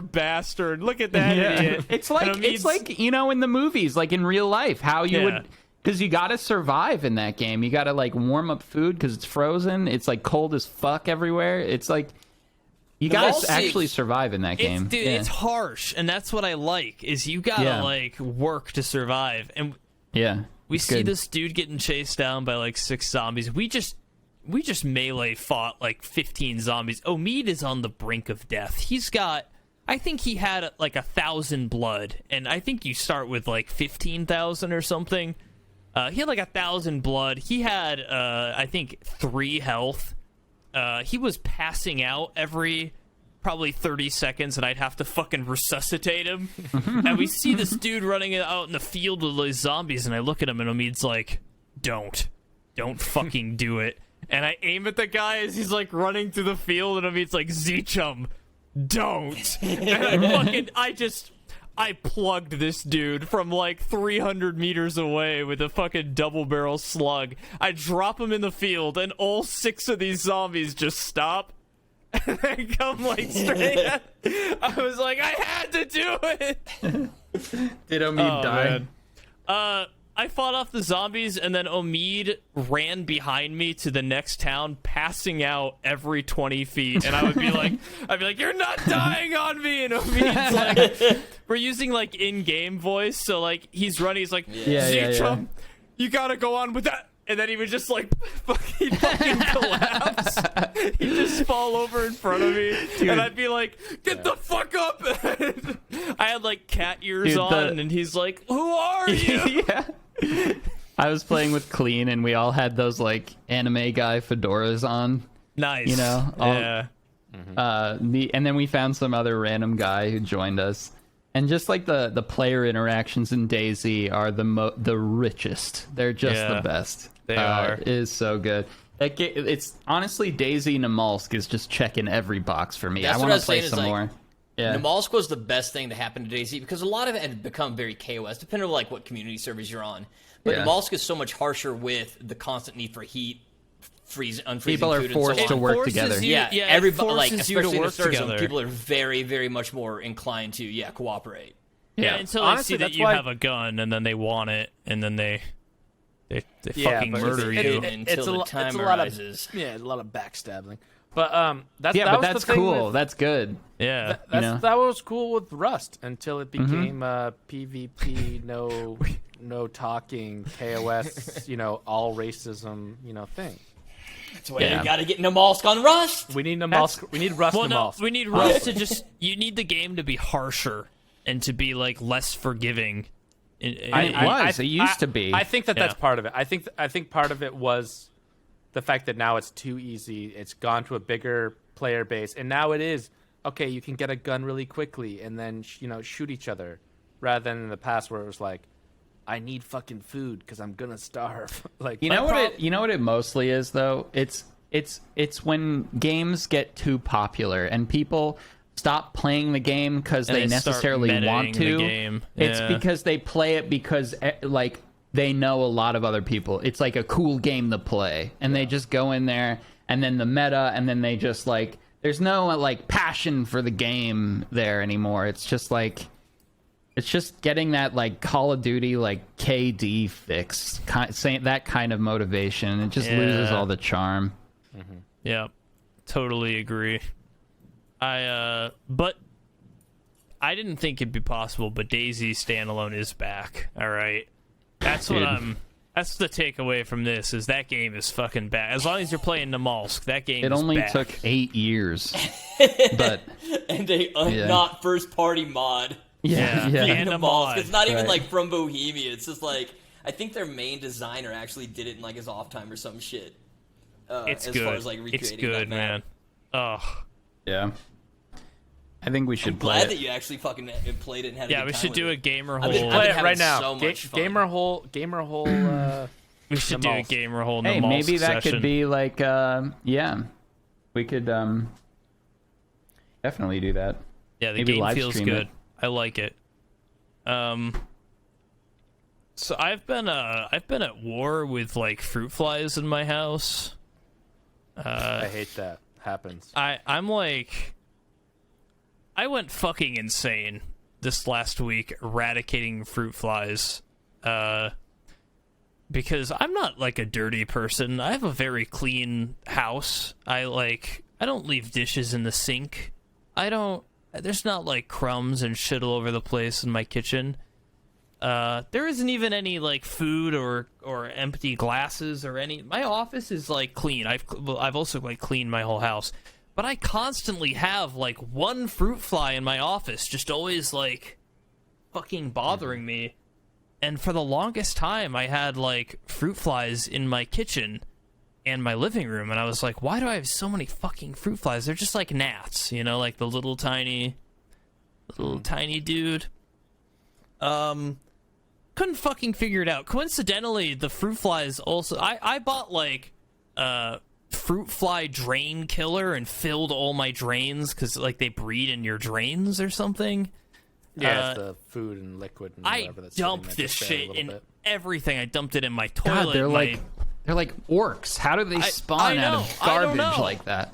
bastard, look at that idiot. It's like you know, in the movies, like in real life, how you would, because you gotta survive in that game. You gotta like warm up food because it's frozen. It's like cold as fuck everywhere. It's like you gotta actually survive in that game. Dude, it's harsh, and that's what I like. Is you gotta like work to survive, and we see this dude getting chased down by like 6 zombies. We just melee fought like 15 zombies. Omid is on the brink of death. He's got, I think he had like 1,000 blood, and I think you start with like 15,000 or something. He had like 1,000 blood. He had I think 3 health. He was passing out every probably 30 seconds, and I'd have to fucking resuscitate him. And we see this dude running out in the field with those zombies, and I look at him, and Omid's like, don't fucking do it. And I aim at the guy as he's like running through the field, and Omid's like, Zeechum, don't. And I plugged this dude from like 300 meters away with a fucking double barrel slug. I drop him in the field, and all 6 of these zombies just stop and then come like straight at. I was like, I had to do it. Did Omid die? Man. I fought off the zombies, and then Omid ran behind me to the next town, passing out every 20 feet. And I'd be like, you're not dying on me. And Omid's like, we're using like in-game voice, so like he's running, he's like, Chum, you gotta go on with that. And then he would just like fucking collapse. He'd just fall over in front of me, and I'd be like, "Get the fuck up!" I had like cat ears on, and he's like, "Who are you?" I was playing with Clean, and we all had those like anime guy fedoras on. Nice, you know. And then we found some other random guy who joined us. And just like the player interactions in DayZ are the richest. They're just the best. They are. It is so good. It's honestly, DayZ Namalsk is just checking every box for me. That's I want to play some more. Yeah. Namalsk was the best thing to happen to DayZ because a lot of it had become very KOS, depending on like what community servers you're on. But Namalsk is so much harsher with the constant need for heat, unfreezing people are food, forced and so to on. work together. Everybody, like forces you to especially in work servers, together. people are very, very much more inclined to cooperate. Yeah, until honestly, they see that that's you why- have a gun, and then they want it, and then they Yeah, fucking but murder it's- you. Until the time it's a lot arises. Yeah, a lot of backstabbing. But that but was that's the thing cool. with- That's good. Yeah. That was cool with Rust until it became PvP, no talking, KOS, all racism, thing. That's why you gotta get Namalsk on Rust. We need Namalsk. We need Rust Well, no, Namalsk. we need Rust to just. You need the game to be harsher and to be like less forgiving. It used to be. I think that's Yeah. part of it. I think part of it was the fact that now it's too easy. It's gone to a bigger player base, and now it is okay. You can get a gun really quickly and then shoot each other, rather than in the past where it was like, I need fucking food because I'm gonna starve. Like You know what it mostly is though? It's when games get too popular and people stop playing the game because And they they start necessarily want metaing to. the game. It's Yeah. because they play it because like they know a lot of other people. It's like a cool game to play, and they just go in there, and then the meta, and then they just like there's no like passion for the game there anymore. It's just like. It's just getting that like Call of Duty like KD fix, that kind of motivation. It just loses all the charm. Yeah, totally agree. But I didn't think it'd be possible. But DayZ standalone is back. All right, that's what Dude. That's the takeaway from this. Is that game is fucking back. As long as you're playing Namalsk, that game. It is only back. took 8 years, but And a not first party mod. Yeah, yeah. and a Namalsk. mod. It's not even Right. like from Bohemia. It's just like I think their main designer actually did it in like his off time or some shit. It's as good. far as like It's recreating good, that map. man. Oh, yeah. I think we should I'm play glad it. that you actually fucking played it and had a yeah, good we time should with do a it. gamer I've hole. been- play it having right now. so much fun. Gamer hole. We should do a Namalsk. gamer hole. Hey, Namalsk maybe that session. could be like, we could definitely do that. Yeah, the maybe game live feels stream good. it. I like it. So I've been at war with like fruit flies in my house. I hate that happens. I'm like, I went fucking insane this last week eradicating fruit flies. Because I'm not like a dirty person. I have a very clean house. I don't leave dishes in the sink. There's not like crumbs and shit all over the place in my kitchen. There isn't even any like food or empty glasses or any. My office is like clean. I've also like cleaned my whole house, but I constantly have like one fruit fly in my office, just always like fucking bothering me. And for the longest time, I had like fruit flies in my kitchen and my living room, and I was like, why do I have so many fucking fruit flies? They're just like gnats, like the little tiny dude. Couldn't fucking figure it out. Coincidentally, the fruit flies also. I bought like fruit fly drain killer and filled all my drains because like they breed in your drains or something. Yeah, it's the food and liquid and I whatever that's sitting dumped there this to stay a shit little in bit. everything. I dumped it in my toilet. God, they're like orcs. How do they spawn I out know, of I don't garbage know. like that?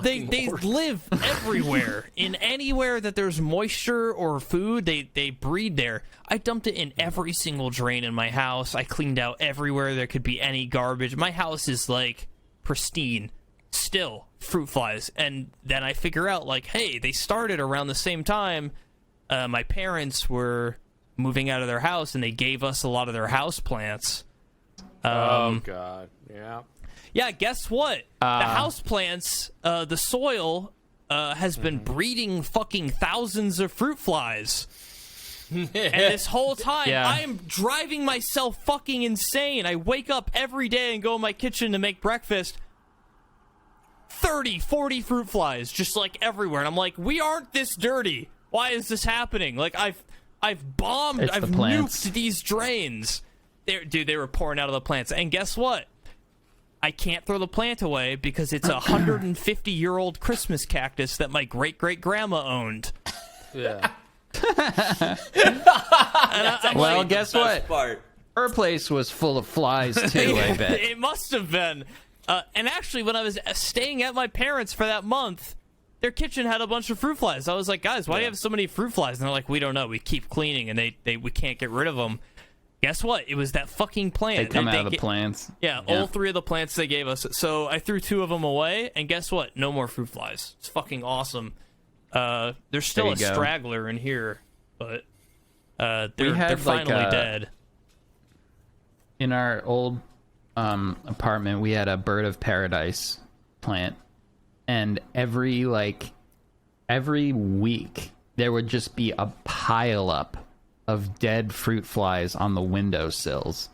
They live everywhere. In anywhere that there's moisture or food, they breed there. I dumped it in every single drain in my house. I cleaned out everywhere there could be any garbage. My house is like pristine. Still fruit flies. And then I figure out like, hey, they started around the same time. My parents were moving out of their house and they gave us a lot of their house plants. Oh god, yeah. Yeah, guess what? The houseplants, the soil has been breeding fucking thousands of fruit flies. And this whole time, Yeah. I am driving myself fucking insane. I wake up every day and go in my kitchen to make breakfast. 30, 40 fruit flies just like everywhere. And I'm like, we aren't this dirty. Why is this happening? Like, I've bombed, It's the I've plants. nuked these drains. Dude, they were pouring out of the plants. And guess what? I can't throw the plant away because it's a 150-year-old Christmas cactus that my great-great-grandma owned. Yeah. Well, guess what? Part. Her place was full of flies too. I bet. It must have been. And actually, when I was staying at my parents' for that month, their kitchen had a bunch of fruit flies. I was like, guys, why do you have so many fruit flies? And they're like, we don't know. We keep cleaning, and we can't get rid of them. Guess what? It was that fucking plant. They come out of the plants. Yeah, all 3 of the plants they gave us. So I threw 2 of them away, and guess what? No more fruit flies. It's fucking awesome. There's still a straggler in here, but they're finally dead. In our old apartment, we had a bird of paradise plant, and every week there would just be a pile up of dead fruit flies on the windowsills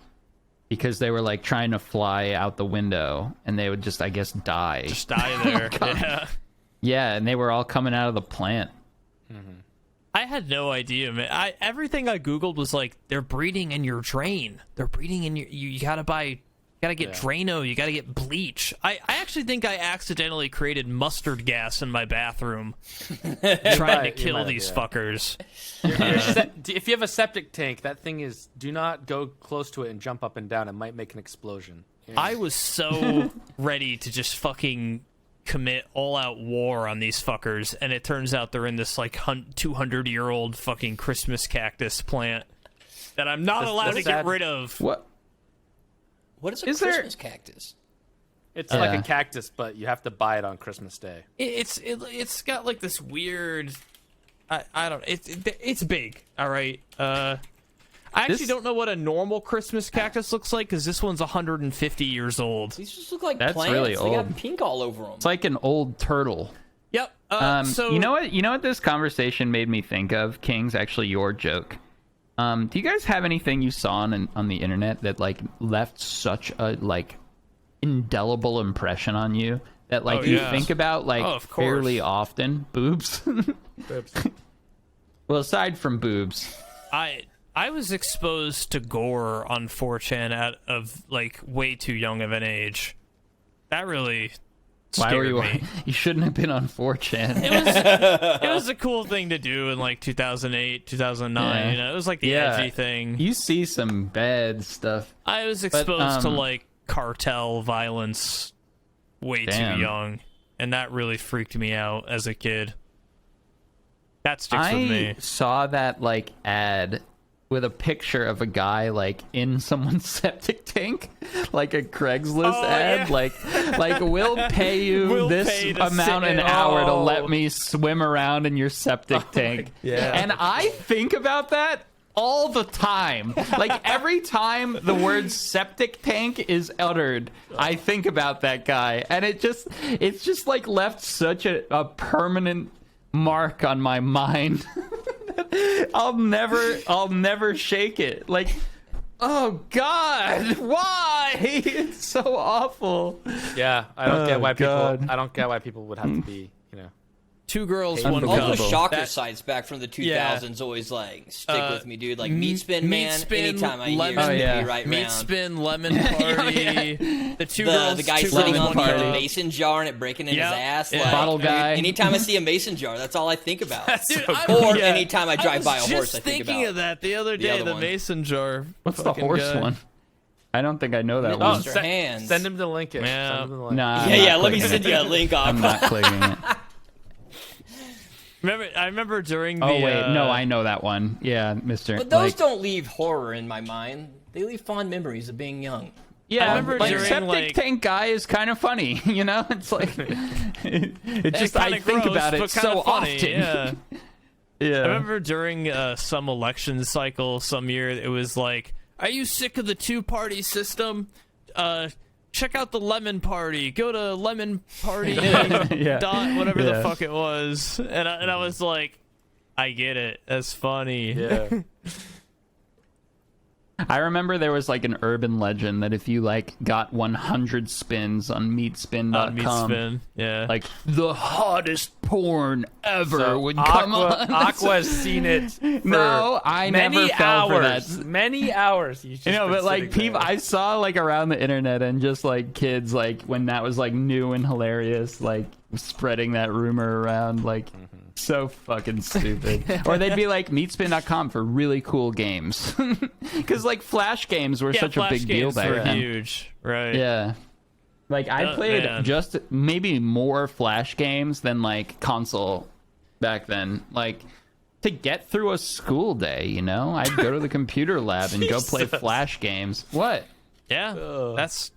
because they were like trying to fly out the window, and they would just, I guess, die. Just die there. Yeah. Yeah, and they were all coming out of the plant. I had no idea, man. Everything I googled was like, they're breeding in your drain. They're breeding in your. You gotta get Drano. You gotta get bleach. I actually think I accidentally created mustard gas in my bathroom, trying to kill these fuckers. If you have a septic tank, that thing is. Do not go close to it and jump up and down. It might make an explosion. Yeah. I was so ready to just fucking commit all-out war on these fuckers, and it turns out they're in this like 200-year-old fucking Christmas cactus plant that I'm not allowed to get rid of. What is a Christmas cactus? It's like a cactus, but you have to buy it on Christmas Day. It's got like this weird. I don't. It's big. All right. I actually don't know what a normal Christmas cactus looks like, because this one's 150 years old. These just look like That's plants. really They got old. pink all over them. It's like an old turtle. Yep. So you know what this conversation made me think of, Kings? Actually, your joke. Do you guys have anything you saw on the internet that like left such a like indelible impression on you that like you think about like fairly often? Boobs. Boobs. Well, aside from boobs, I was exposed to gore on 4chan of like way too young of an age. That really scared me. You shouldn't have been on 4chan. It was a cool thing to do in like 2008, 2009. Yeah. You know, it was like the edgy thing. You see some bad stuff. I was exposed to like cartel violence way too young, and that really freaked me out as a kid. That sticks with me. I saw that like ad with a picture of a guy like in someone's septic tank, like a Craigslist ad, like we'll pay you this amount an hour to let me swim around in your septic tank. And I think about that all the time. Like every time the word septic tank is uttered, I think about that guy, and it's just like left such a permanent mark on my mind. I'll never shake it. Like, oh God, why? It's so awful. Yeah, I don't get why people would have to be, you know. 2 girls, All 1 those cup. shocker sites back from the 2000s always like stick with me, dude. Like Meat Spin, man. Anytime I hear it, right Meat round. Spin, Lemon Party. The 2 girls, the guy 2 sitting girls, on 1 the cup. mason jar and it breaking in his ass. Like, Bottle guy. Anytime I see a mason jar, that's all I think about. Dude, or anytime I drive by a horse, I think about. thinking of that the other day. other The one. mason jar. What's the horse one? I don't think I know that one. Mr. Hands. Send him the link. Yeah. Send him the link. Nah, Yeah, let me send you a link off. I'm not clicking it. I remember during the. Oh wait, no, I know that one. Yeah, Mr. But those don't leave horror in my mind. They leave fond memories of being young. Yeah, I remember like during, septic like- tank guy is kind of funny, you know? It's like it just I think gross, about it but so kinda funny, often. Yeah. Yeah. I remember during some election cycle some year, it was like, are you sick of the 2-party system? Check out the Lemon Party. Go to Lemon Party dot whatever the fuck it was. And I was like, I get it. That's funny. Yeah. I remember there was like an urban legend that if you like got 100 spins on meatspin.com, On Meat Spin. Yeah. like the hottest porn ever would come on. Aqua has seen it. For No, I many never fell for hours. that. Many hours. You've just You know, been but like sitting people, there. I saw like around the internet and just like kids like when that was like new and hilarious, like spreading that rumor around, like so fucking stupid. Or they'd be like meatspin.com for really cool games, because like flash games were such a Flash big deal games back were then. huge. Right. Yeah. Like I played man. just maybe more Flash games than like console back then. Like to get through a school day, you know, I'd go to the computer lab and go play Flash games. What? Yeah, that's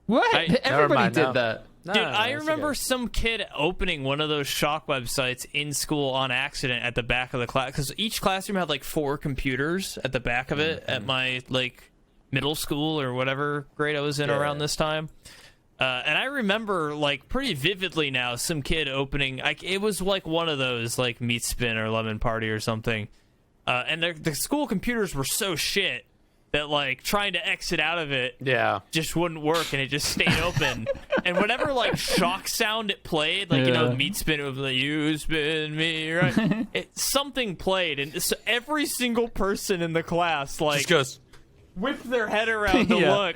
What? Never Everybody mind, did no. that. No, dude. no, I that's remember okay. some kid opening one of those shock websites in school on accident at the back of the class, because each classroom had like 4 computers at the back of it at my like middle school or whatever grade I was in around this time. And I remember like pretty vividly now some kid opening, like it was like one of those like Meat Spin or Lemon Party or something. And the school computers were so shit that like trying to exit out of it just wouldn't work, and it just stayed open. And whatever like shock sound it played, like you know, Meat Spin, it was like "You spin me right." Something played, and so every single person in the class like Just goes. whipped their head around to Yeah. look,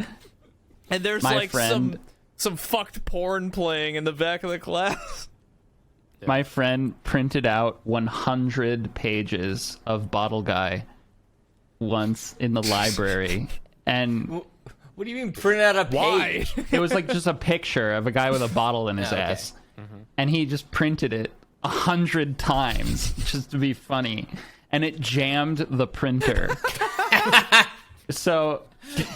and there's My like friend- some fucked porn playing in the back of the class. My friend printed out 100 pages of Bottle Guy once in the library, and What do you mean print out a page? it was like just a picture of a guy with a bottle in his okay. ass, and he just printed it 100 times just to be funny, and it jammed the printer. So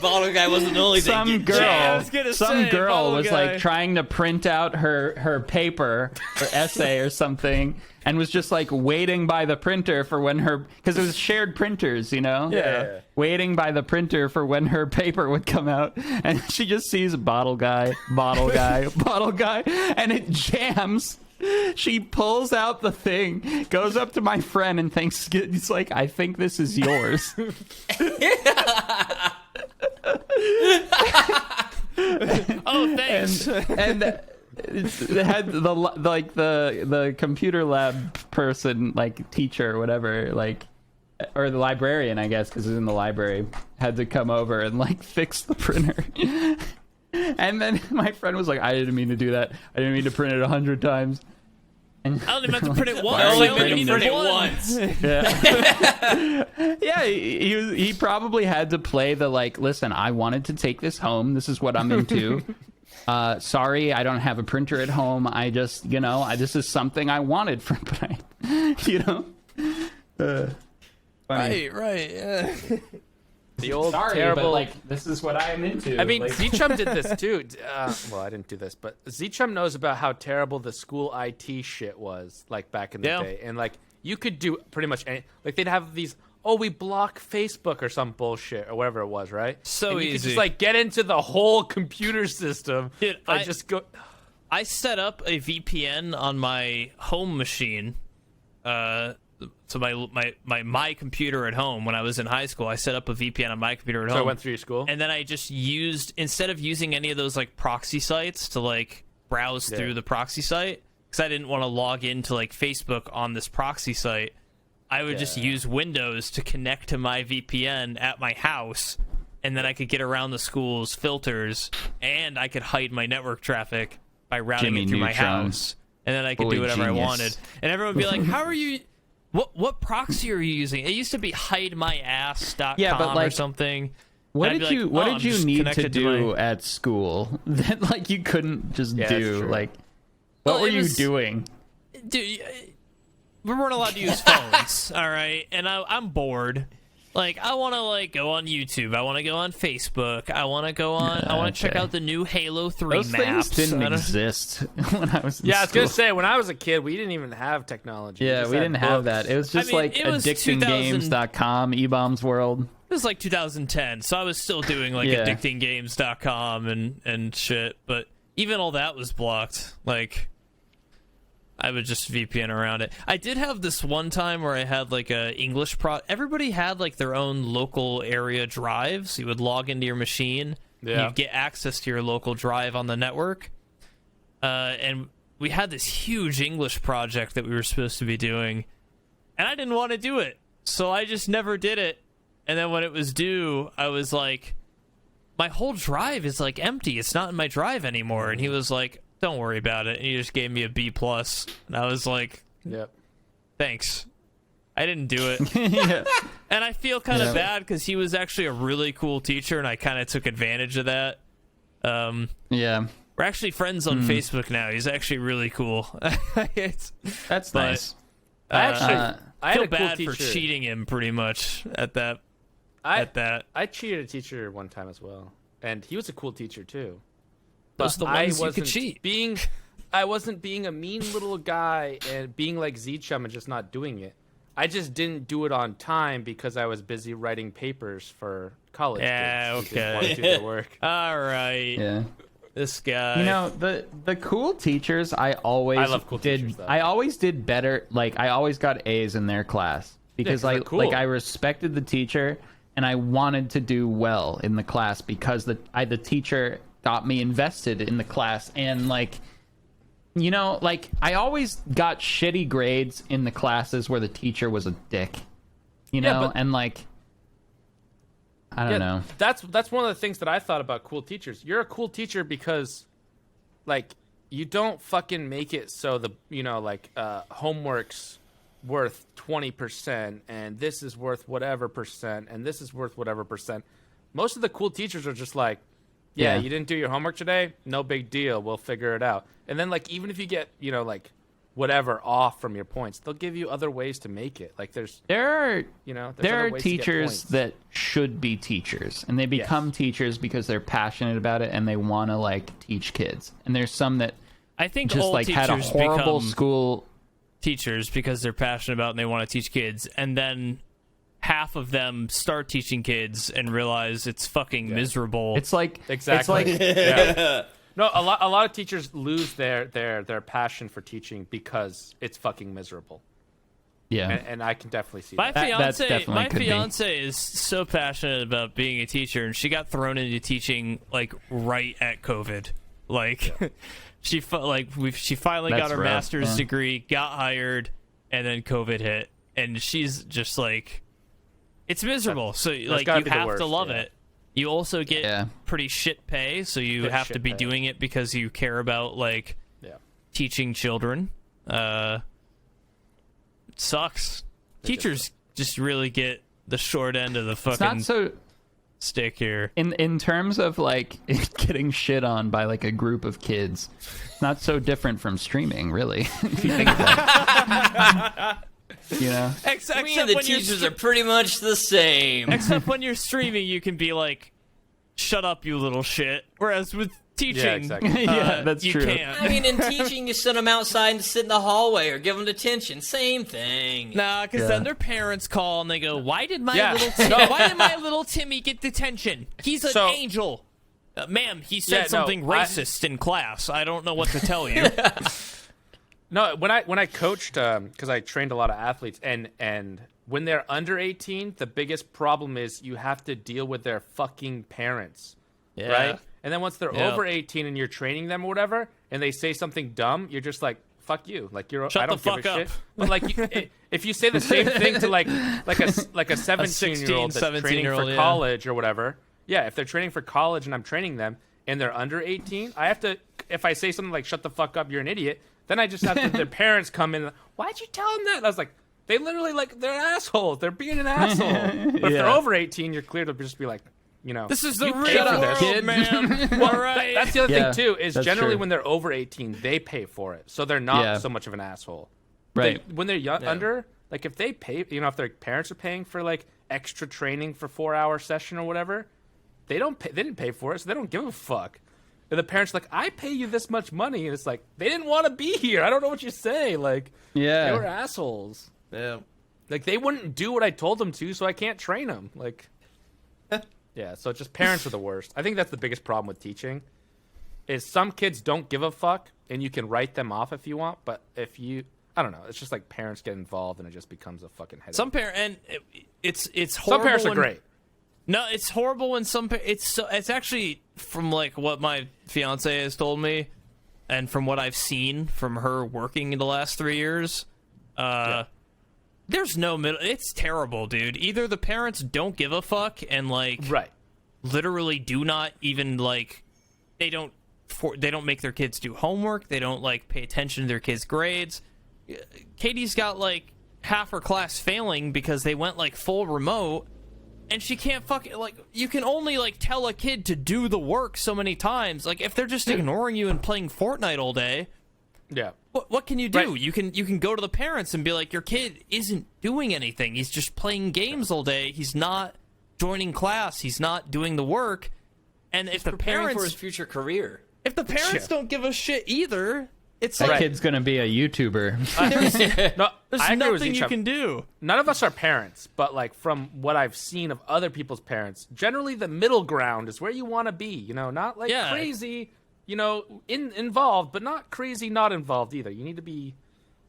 Bottle Guy wasn't the only thing. some getting girl, jammed. I was gonna some say, girl Bottle was Guy. like trying to print out her paper or essay or something, and was just like waiting by the printer for when her, because it was shared printers, you know, waiting by the printer for when her paper would come out, and she just sees Bottle Guy, Bottle Guy, Bottle Guy, and it jams. She pulls out the thing, goes up to my friend, and thinks, it's like, I think this is yours. Oh, thanks. And it had the computer lab person, like teacher or whatever, like, or the librarian, I guess, because it was in the library, had to come over and like fix the printer. And then my friend was like, I didn't mean to do that. I didn't mean to print it 100 times. And I only meant to print it once. Why are only you meant to printing print it this? once. Yeah, he probably had to play the like, listen, I wanted to take this home. This is what I'm into. Sorry, I don't have a printer at home. I just, you know, this is something I wanted from, but I, you know. Funny. Right. Yeah. The old Sorry, terrible. but like, this is what I am into. I mean, like, Z-Chum did this too. Well, I didn't do this, but Z-Chum knows about how terrible the school IT shit was, like back in the Yeah. day. And like, you could do pretty much any. Like, they'd have these. Oh, we block Facebook or some bullshit or whatever it was, right? So and you easy. could just like get into the whole computer system. Dude, I just go. I set up a VPN on my home machine. So my computer at home when I was in high school, I set up a VPN on my computer at So I home. went through your school. And then I just used, instead of using any of those like proxy sites to like browse through the proxy site, because I didn't want to log into like Facebook on this proxy site, I would just use Windows to connect to my VPN at my house, and then I could get around the school's filters, and I could hide my network traffic by routing Jimmy it through my Neutron. house, and then I could Boy, do whatever I genius. wanted. And everyone would be like, "How are you? What proxy are you using?" It used to be hidemyass.com Yeah, but, or like, something. what I'd did be you like, what "Oh, I'm did you just need to connected to do my-" at school that like you couldn't just Yeah, that's do? true. Like, what Well, were it you was- doing? Dude, we weren't allowed to use phones, all right? And I'm bored. Like, I want to like go on YouTube. I want to go on Facebook. I want to go on. I want to check Okay. out the new Halo 3 Those maps. things didn't I don't- exist when I was in Yeah, I was gonna school. say when I was a kid, we didn't even have technology. Yeah, just we had didn't have books. that. It was just mean, like it was addictinggames.com, E-Bombs World. It was like 2010, so I was still doing like Yeah. addictinggames.com and shit. But even all that was blocked. Like, I would just VPN around it. I did have this one time where I had like a English everybody had like their own local area drive, so you would log into your machine. Yeah. You'd get access to your local drive on the network. And we had this huge English project that we were supposed to be doing, and I didn't want to do it, so I just never did it. And then when it was due, I was like, my whole drive is like empty. It's not in my drive anymore. And he was like, don't worry about it. And he just gave me a B+. And I was like, Yep. thanks. I didn't do it. Yeah. And I feel kind of Yeah. bad because he was actually a really cool teacher, and I kind of took advantage of that. Yeah. We're actually friends on Facebook now. He's actually really cool. That's but, nice. I had feel a cool bad teacher. for cheating him pretty much at that. I cheated a teacher one time as well, and he was a cool teacher too. Those are the I ones you wasn't could cheat. I wasn't being a mean little guy and being like Z-Chum and just not doing it. I just didn't do it on time because I was busy writing papers for college. Yeah, kids who didn't okay. want to do their work. All right. Yeah. This guy. You know, the cool teachers, I love cool teachers, though. I always did better. Like, I always got A's in their class because 'cause they're cool. I respected the teacher and I wanted to do well in the class because the teacher got me invested in the class. And like, you know, like, I always got shitty grades in the classes where the teacher was a dick, you know, but- and like, I don't know. That's one of the things that I thought about cool teachers. You're a cool teacher because, like, you don't fucking make it so the homework's worth 20% and this is worth whatever percent and this is worth whatever percent. Most of the cool teachers are just like, yeah, you didn't do your homework today, no big deal, we'll figure it out. And then like even if you get whatever off from your points, they'll give you other ways to make it. Like there There other are ways to get teachers points. that should be teachers, and they become teachers because they're passionate about it and they want to like teach kids. And there's some that I think just all like teachers had a horrible become school. teachers because they're passionate about it and they want to teach kids, and then half of them start teaching kids and realize it's fucking miserable. It's like Exactly. It's like Yeah. No, a lot of teachers lose their passion for teaching because it's fucking miserable. yeah. And I can definitely see My that. that's fiance, definitely could be. fiance is so passionate about being a teacher, and she got thrown into teaching like right at COVID. Like, she finally That's got her rough, master's yeah. degree, got hired, and then COVID hit, and she's just like, it's miserable. So like, gotta you be the have to worst, love yeah. it. You also get Yeah. pretty shit pay, so you Pretty have to shit be pay. doing it because you care about like Yeah. teaching children. It sucks. Teachers just really get the short end of the It's fucking not so stick here. in terms of like getting shit on by like a group of kids. Not so different from streaming, really. If you think about it. You know. Except Me and the when you're teachers are pretty much the same. except when you're streaming, you can be like, "Shut up, you little shit." Whereas with teaching, Yeah, exactly. Yeah, that's you true. can't. I mean, in teaching, you send them outside and sit in the hallway or give them detention. Same thing. Nah, because Yeah. then their parents call and they go, "Why did my Yeah. why did my little Timmy get detention? He's an So- angel." Ma'am, he said Yeah, no, something racist in class. I don't know what to tell you. No, when I coached, because I trained a lot of athletes, and when they're under 18, the biggest problem is you have to deal with their fucking parents, Yeah. right? And then once they're Yeah. over 18 and you're training them or whatever, and they say something dumb, you're just like, "Fuck you!" Like Shut I don't the give a fuck shit. up. But like, if you say the same thing to like a 17-year-old that's training 17-year-old, for yeah. college or whatever, yeah, if they're training for college and I'm training them and they're under 18, I have to. If I say something like "Shut the fuck up, you're an idiot," then I just have to. Their parents come in. Why'd you tell them that? And I was like, they literally they're assholes. They're being an asshole. But if they're Yeah. over 18, you're clear to just be like, you know, This is the you real pay for world, this. kid. man. All right. That's the other Yeah, thing too. Is that's generally true. when they're over 18, they pay for it, so they're not Yeah. so much of an asshole. Right. When they're under, like if they pay, if their parents are paying for like extra training for 4-hour session or whatever, they don't pay. They didn't pay for it, so they don't give a fuck. And the parents are like, I pay you this much money, and it's like they didn't want to be here. I don't know what you say. Like, Yeah. they were assholes. Yeah. Like they wouldn't do what I told them to, so I can't train them. Like, yeah. So just parents are the worst. I think that's the biggest problem with teaching. Is some kids don't give a fuck, and you can write them off if you want, but if you, I don't know, it's just like parents get involved, and it just becomes a fucking headache. Some parents, and it's Some horrible. parents are when- great. No, it's horrible when it's actually from like what my fiance has told me, and from what I've seen from her working in the last 3 years. There's no middle. It's terrible, dude. Either the parents don't give a fuck and like Right. literally do not even like they don't make their kids do homework. They don't like pay attention to their kids' grades. Katie's got like half her class failing because they went like full remote, and she can't fucking, like, you can only, like, tell a kid to do the work so many times. Like, if they're just ignoring you and playing Fortnite all day, Yeah. what can you do? Right. You can go to the parents and be like, your kid isn't doing anything. He's just playing games all day. He's not joining class. He's not doing the work. And if the Preparing parents for his future career. if the parents don't give a shit either, it's That like kid's gonna be a YouTuber. No, there's I agree with nothing each you other. can do. None of us are parents, but like from what I've seen of other people's parents, generally the middle ground is where you want to be. You know, not like Yeah. crazy, you know, involved, but not crazy, not involved either. You need to be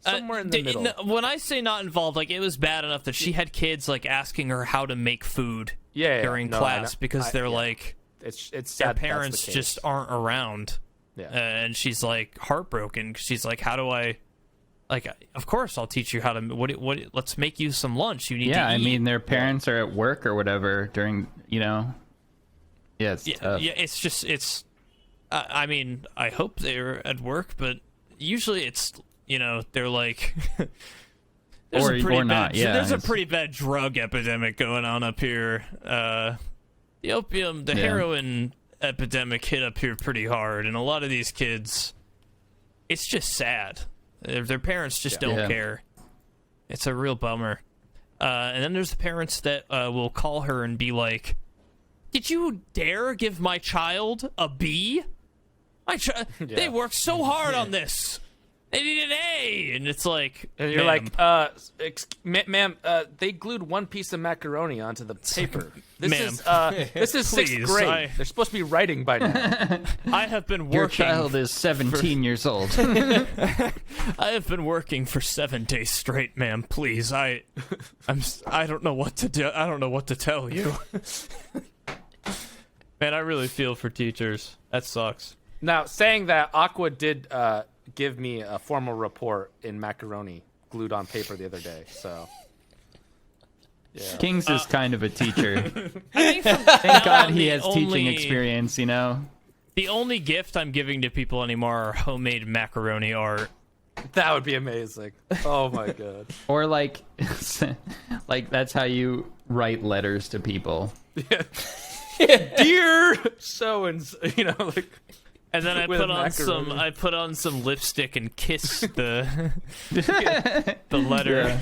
somewhere in the middle. When I say not involved, like, it was bad enough that she had kids like asking her how to make food Yeah, during no, class I know. because they're Yeah. like It's their sad that's the parents case. just aren't around. Yeah. And she's like heartbroken. She's like, how do I? Like, of course I'll teach you how to. What? Let's make you some lunch. You need Yeah, to I eat. mean, their parents are at work or whatever during, you know. Yeah, it's Yeah, tough. yeah, it's just I mean, I hope they're at work, but usually it's, you know, they're like there's Or- a pretty or not, bad, yeah, there's a it's- pretty bad drug epidemic going on up here. The opium, the Yeah. heroin epidemic hit up here pretty hard, and a lot of these kids, it's just sad. Their parents just don't Yeah. care. It's a real bummer. And then there's the parents that will call her and be like, did you dare give my child a B? They worked so hard on this. They need an A. And it's like, And you're ma'am, like, ma'am, they glued one piece of macaroni onto the paper. Ma'am. This is sixth Please, grade. They're supposed to be writing by now. I have been working. Your child is 17 years old. I have been working for 7 days straight, ma'am. Please, I don't know what to do. I don't know what to tell you. Man, I really feel for teachers. That sucks. Now, saying that, Aqua did give me a formal report in macaroni glued on paper the other day. So, yeah. Kings is kind of a teacher. I think Thank God he has only- teaching experience, you know? The only gift I'm giving to people anymore are homemade macaroni art. That would be amazing. Oh my god. Or like, like that's how you write letters to people. Dear so and so, you know, like. And then I With put on macaroni. some. I put on some lipstick and kiss the the letter. Yeah.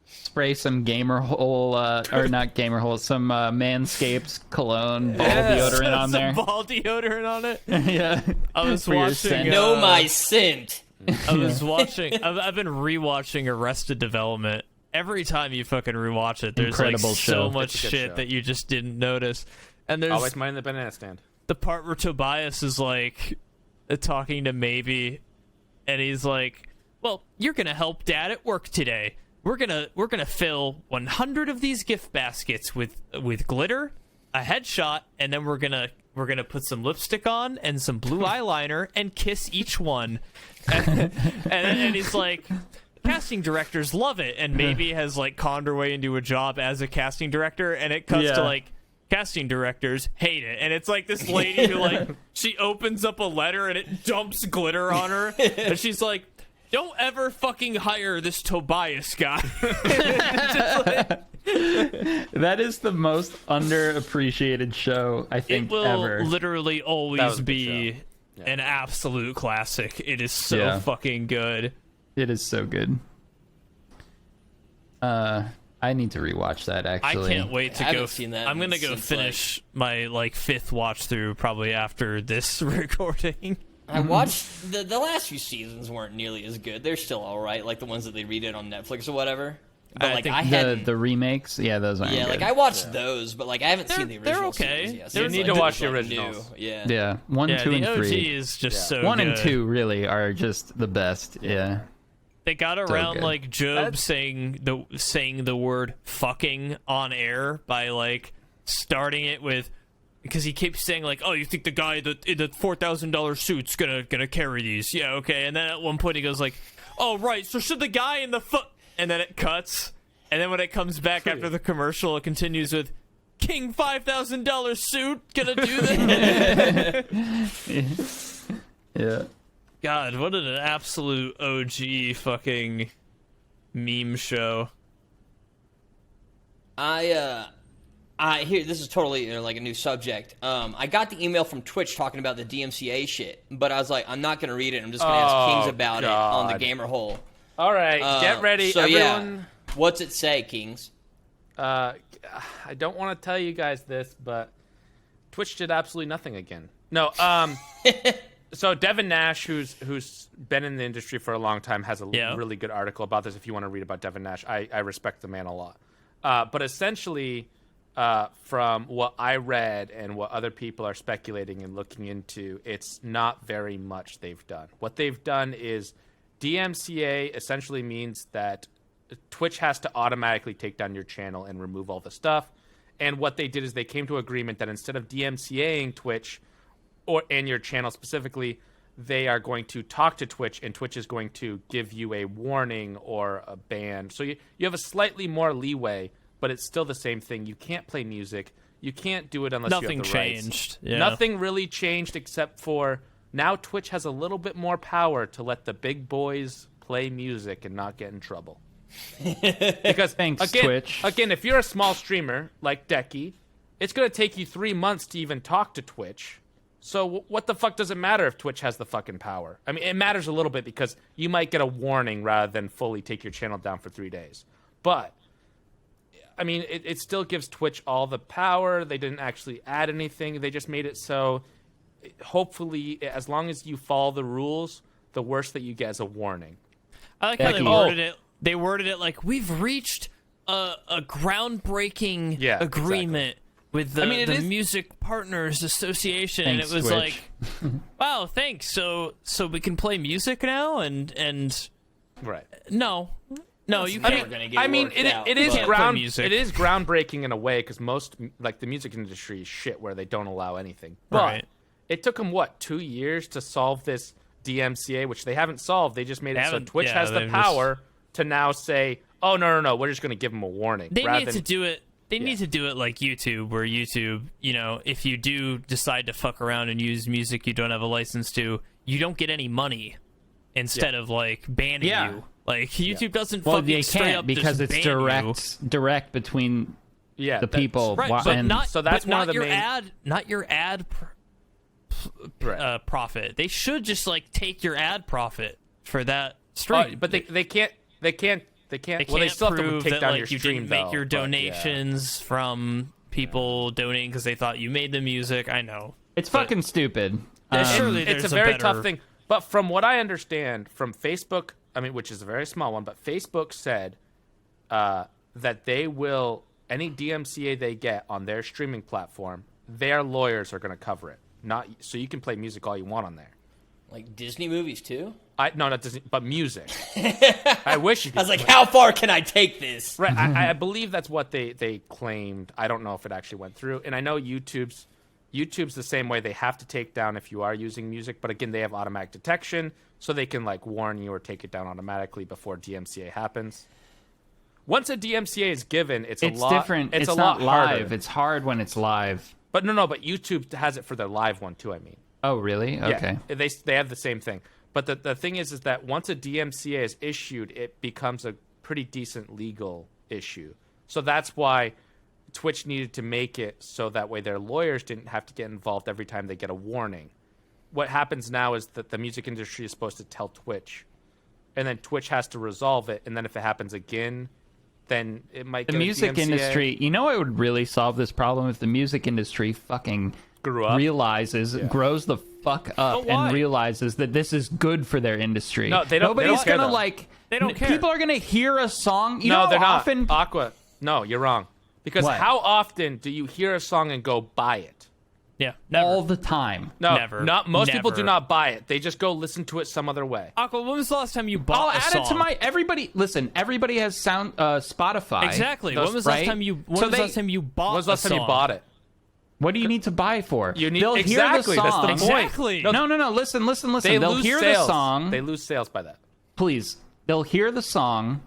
Spray some gamer hole, or not gamer hole, some Manscaped cologne ball deodorant on Some there. ball deodorant on it. Yeah. I was For your watching. scent. Know my scent. I was watching. I've been rewatching Arrested Development. Every time you fucking rewatch it, there's Incredible like show. so much It's a good shit show. that you just didn't notice. And there's Always mind the banana stand. the part where Tobias is like talking to Maybe, and he's like, "Well, you're gonna help Dad at work today. We're gonna fill 100 of these gift baskets with glitter, a headshot, and then we're gonna put some lipstick on and some blue eyeliner and kiss each one." And he's like, casting directors love it, and Maybe has like conned her way into a job as a casting director, and it cuts Yeah. to like, casting directors hate it, and it's like this lady who like she opens up a letter and it dumps glitter on her, and she's like, don't ever fucking hire this Tobias guy. Just like, That is the most underappreciated show, I it think, will ever. literally That always was a good be show. Yeah. an absolute classic. It is so Yeah. fucking good. It is so good. I need to rewatch that, actually. I can't wait to I go. haven't seen that I'm gonna go since, finish my like 5th watch through probably after this recording. I watched the last few seasons weren't nearly as good. They're still all right, like the ones that they redid on Netflix or whatever. But I like think I The hadn't. the remakes, yeah, those aren't Yeah, good. like I watched those, but like I haven't seen the They're original okay. series yet. They're- it's You need like- to watch it's the like originals. new. Yeah. Yeah, 1, Yeah, 2, the and OG 3. is just so 1 good. and 2 really are just the best. Yeah. They got around good. like Job saying the word fucking on air by like starting it with, because he keeps saying like, oh, you think the guy that in the $4,000 suit's gonna carry these? Yeah, okay. And then at one point he goes like, oh right, so should the guy in the and then it cuts, and then when it comes back after the commercial, it continues with, King $5,000 suit gonna do that? Yeah. God, what an absolute OG fucking meme show. I Here, this is totally like a new subject. I got the email from Twitch talking about the DMCA shit, but I was like, I'm not going to read it. I'm just going to ask Kings about it on the Gamer Hole. All right, get ready, so everyone. Yeah, what's it say, Kings? I don't want to tell you guys this, but Twitch did absolutely nothing again. No, so Devin Nash, who's been in the industry for a long time, has a really good article about this. If you want to read about Devin Nash, I respect the man a lot. But essentially, from what I read and what other people are speculating and looking into, it's not very much they've done. What they've done is DMCA essentially means that Twitch has to automatically take down your channel and remove all the stuff. And what they did is they came to agreement that instead of DMCAing Twitch and your channel specifically, they are going to talk to Twitch, and Twitch is going to give you a warning or a ban. So you have a slightly more leeway, but it's still the same thing. You can't play music. You can't do it unless you have the rights. Nothing changed. Yeah. Nothing really changed except for now Twitch has a little bit more power to let the big boys play music and not get in trouble. Because Thanks, Twitch. Again, if you're a small streamer like Decky, it's going to take you 3 months to even talk to Twitch. So what the fuck does it matter if Twitch has the fucking power? I mean, it matters a little bit because you might get a warning rather than fully take your channel down for 3 days. But, I mean, it still gives Twitch all the power. They didn't actually add anything. They just made it so, hopefully, as long as you follow the rules, the worst that you get is a warning. I like how they worded it. They worded it like, we've reached a groundbreaking agreement with the Music Partners Association. Thanks, and it was Twitch. like, wow, thanks. So we can play music now? And right. No, you can't. It is groundbreaking in a way because most, like, the music industry is shit where they don't allow anything. But it took them, 2 years to solve this DMCA, which they haven't solved. They just made it so Twitch has the power to now say, oh, no, we're just going to give them a warning. They need to do it. They need to do it like YouTube, where YouTube, if you do decide to fuck around and use music you don't have a license to, you don't get any money instead of, like, banning you. Like, YouTube doesn't fucking straight up because just it's ban direct between the people. Right, but not, so that's but one of the your main... not your ad profit. They should just, like, take your ad profit for that stream. But they can't. They can't. Well, they still have to take down your you stream, didn't make your donations from people donating because they thought you made the music. I know it's fucking stupid. Surely it's a very tough thing. But from what I understand from Facebook, which is a very small one, but Facebook said that they will, any DMCA they get on their streaming platform, their lawyers are going to cover it. Not so you can play music all you want on there. Like Disney movies too? No, not Disney, but music. I wish you could. I was like, how far can I take this? Right, I believe that's what they claimed. I don't know if it actually went through. And I know YouTube's the same way. They have to take down if you are using music, but again, they have automatic detection, so they can, like, warn you or take it down automatically before DMCA happens. Once a DMCA is given, it's different. It's a not lot live. harder. It's hard when it's live. But but YouTube has it for their live one too. Oh, really? Okay. Yeah, they have the same thing. But the thing is that once a DMCA is issued, it becomes a pretty decent legal issue. So that's why Twitch needed to make it so that way their lawyers didn't have to get involved every time they get a warning. What happens now is that the music industry is supposed to tell Twitch, and then Twitch has to resolve it. And then if it happens again, then it might get the music industry. You know, it would really solve this problem if the music industry fucking grows the fuck up and realizes that this is good for their industry. No, they don't. Nobody's they don't gonna care, like. They don't care. People are gonna hear a song. They're often... not. Aqua. No, you're wrong. Because how often do you hear a song and go buy it? Yeah, never. All the time. No, never. Most people do not buy it. They just go listen to it some other way. Aqua, when was the last time you bought a song? I'll add it to my everybody. Listen, everybody has Spotify. Exactly. When was the last time you? When was the last time you bought? When was the last time you bought it? What do you need to buy for? They'll exactly. Hear the song. That's the point. Exactly. No. Listen. They'll hear sales. the song. They lose sales by that. Please. They'll hear the song.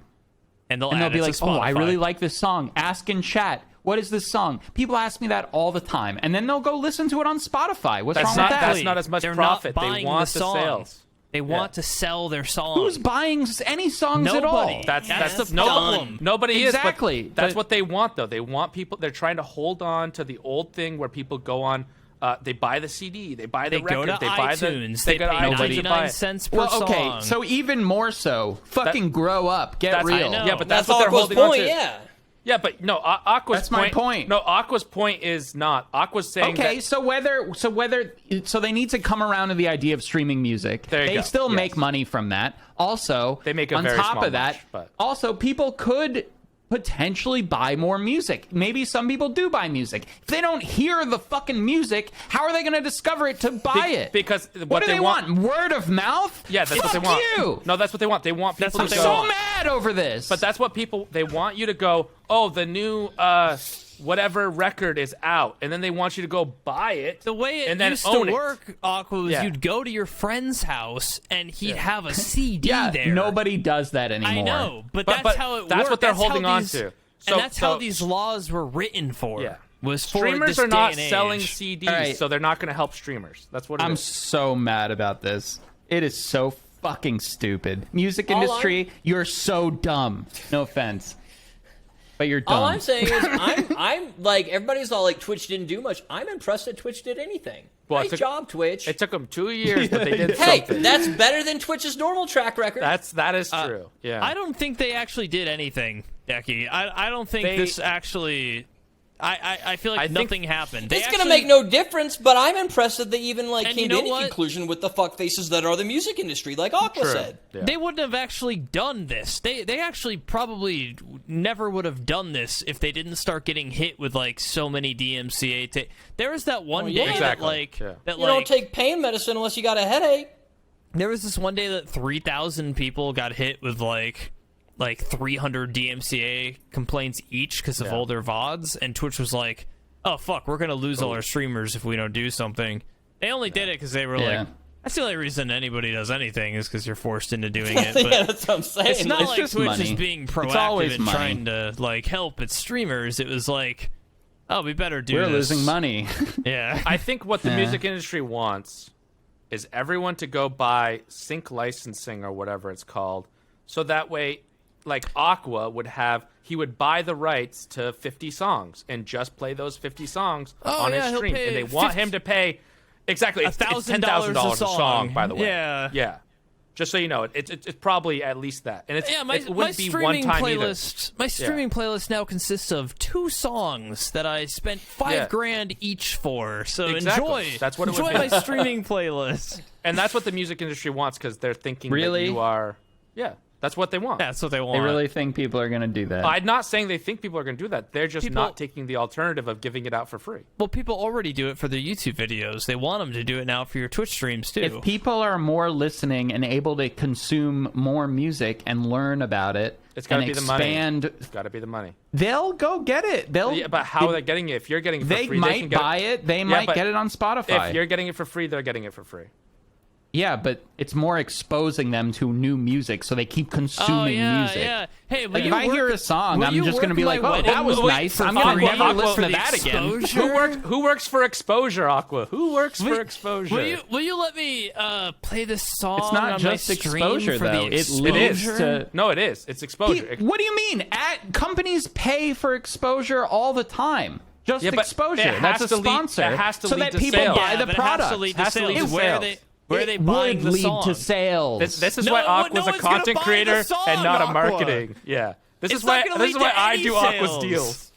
And they'll be like, oh, I really like this song. Ask in chat. What is this song? People ask me that all the time. And then they'll go listen to it on Spotify. What's wrong with that? That's not as much profit. They want the sales. They want to sell their songs. Who's buying any songs at Nobody. all? That's the problem. Nobody Exactly. is. But that's what they want, though. They want people. They're trying to hold on to the old thing where people go on. They buy the CD. They buy the They record. go to they buy iTunes. They They go to pay iTunes to buy 99 it. cents per Well, okay, song. so even more so, fucking grow up, get real. I know. Yeah, but That's that's what they're Aqua's holding on point. to. Yeah. Yeah, but no, Aqua's That's my point. No, Aqua's point is not. Aqua's saying Okay, that, so they need to come around to the idea of streaming music. There you They go. still Yes. make money from that. Also, They make a on very top small of that, much, but- also people could potentially buy more music. Maybe some people do buy music. If they don't hear the fucking music, how are they going to discover it to buy it? because what do they want? Word of mouth? Yeah, that's what they Fuck want. you. No, that's what they want. They want people what to they go. So mad over this. But that's what they want you to go, oh, the new whatever record is out, and then they want you to go buy it. The way it and then used to own it. work, Aqua, was Yeah. you'd go to your friend's house and he'd have a CD yeah, there. nobody does that anymore. I know, but But- that's how it that's worked. what they're That's how holding on these- to. And So- that's how so- these laws were written for. Yeah. Was for Streamers this are day not and age. selling CDs, All right. so they're not going to help streamers. That's what it I'm is. so mad about this. It is so fucking stupid. Music All industry, you're so dumb. No offense. But you're dumb. All I'm saying is, I'm like, everybody's all like, Twitch didn't do much. I'm impressed that Twitch did anything. Well, it Nice took- job, Twitch. It took them 2 years, but they did Hey, something. that's better than Twitch's normal track record. That is true. Yeah. I don't think they actually did anything, Decky. I don't think They- this actually. I feel like I think nothing happened. They It's actually, gonna make no difference, but I'm impressed that they even like And came you to know any what? conclusion with the fuck faces that are the music industry, like Aqua True. said. Yeah. They wouldn't have actually done this. They actually probably never would have done this if they didn't start getting hit with like so many DMCA. There was that one yeah. day Exactly. that like Yeah. that You like don't take pain medicine unless you got a headache. there was this one day that 3,000 people got hit with like 300 DMCA complaints each because of all their VODs, and Twitch was like, "Oh fuck, we're gonna lose all our streamers if we don't do something." They only did it because they were Yeah. like, "That's the only reason anybody does anything is because you're forced into doing it." But Yeah, that's what I'm saying. it's not It's like just Twitch money. is being It's proactive always and money. trying to like help its streamers. It was like, "Oh, we better do We're this." losing money. Yeah, I think what the Yeah. music industry wants is everyone to go buy sync licensing or whatever it's called, so that way, like Aqua he would buy the rights to 50 songs and just play those 50 songs on yeah, his he'll stream, pay and they want 50 him to pay exactly it's $1,000 $10,000 a a song, by the way. Yeah. Just so you know, it's probably at least that, and yeah. My it wouldn't be one streaming time playlist. My streaming playlist now consists of 2 songs that I spent $5,000 each for. So Exactly. enjoy. That's what it enjoy would be. my streaming playlist. and that's what the music industry wants because they're thinking Really? that you are. Yeah, that's what they want. That's what they want. They really think people are going to do that. I'm not saying they think people are going to do that. They're just People- not taking the alternative of giving it out for free. Well, people already do it for their YouTube videos. They want them to do it now for your Twitch streams too. If people are more listening and able to consume more music and learn about it, It's got to and be the money. expand, It's got to be the money. they'll go get it. They'll. Yeah, but how are they getting it? If you're getting it for They free, might can get buy it. They might but get it on Spotify. If you're getting it for free, they're getting it for free. Yeah, but it's more exposing them to new music, so they keep consuming music. Yeah. Hey, will Like, you if I work- hear a song, will I'm you just work going to be my like, oh, wedding that was for nice. I'm free going to for never listen to the that again. exposure? Who works for exposure, Aqua? Who works for exposure? Will you let me play this song? It's not on just my stream exposure, for though. The It exposure? leads to... No, it is. It's exposure. What do you mean? Companies pay for exposure all the time. Just Yeah, but exposure. it has That's a to lead- sponsor. it has to so lead that to people sales. buy Yeah, the but product. It has to lead to Has to lead sales. to Where are sales. they It buying would the lead song? to sales. This is No why one- Aqua's no a one's gonna content buy the creator song, and not a Aqua. marketing. Yeah. This It's is not why gonna this is lead why to I any do Aqua's sales. deals.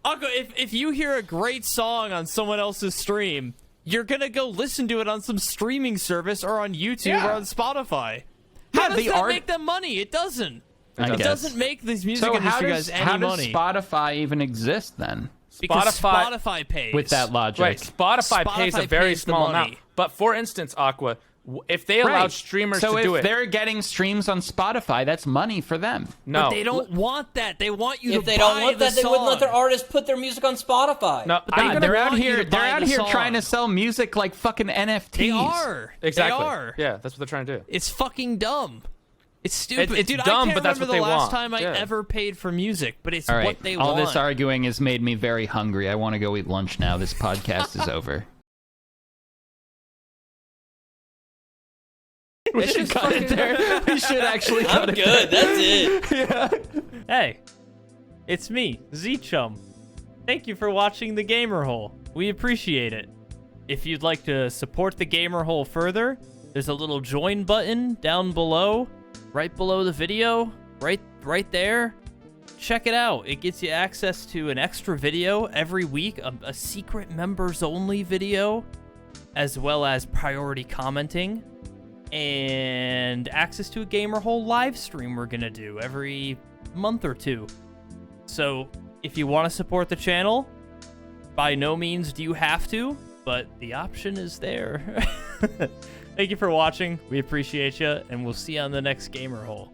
Aqua, if you hear a great song on someone else's stream, you're gonna go listen to it on some streaming service or on YouTube Yeah. or on Spotify. Yeah, How does the that art- make them money? It doesn't. I It guess. doesn't make these music So industry guys any how does money. Spotify even exist then? Because Spotify pays. With that logic. Right, Spotify pays a Spotify very pays the small money. amount. But for instance, Aqua, if they allowed Right. streamers so to do if it, they're getting streams on Spotify, that's money for them. no, But they don't want that. They want you If to they buy don't want the that, they wouldn't let their song. artists put their music on Spotify. No, God, They're out want you here. to They're buy out the here song. trying to sell music like fucking NFTs. They are. exactly. They are. Yeah, that's what they're trying to do. It's fucking dumb. It's stupid. It's Dude, dumb, I can't but that's remember what the they last want. time I Yeah. ever paid for music, but it's All right. what they All want. this arguing has made me very hungry. I want to go eat lunch now. This podcast is over. We should cut it there. We should actually cut I'm it good. there. That's it. Hey, it's me, Z-Chum. Thank you for watching the Gamer Hole. We appreciate it. If you'd like to support the Gamer Hole further, there's a little join button down below, right below the video, right there. Check it out. It gets you access to an extra video every week, a secret members only video, as well as priority commenting, and access to a Gamer Hole live stream we're gonna do every month or two. So if you want to support the channel, by no means do you have to, but the option is there. Thank you for watching. We appreciate you, and we'll see you on the next Gamer Hole.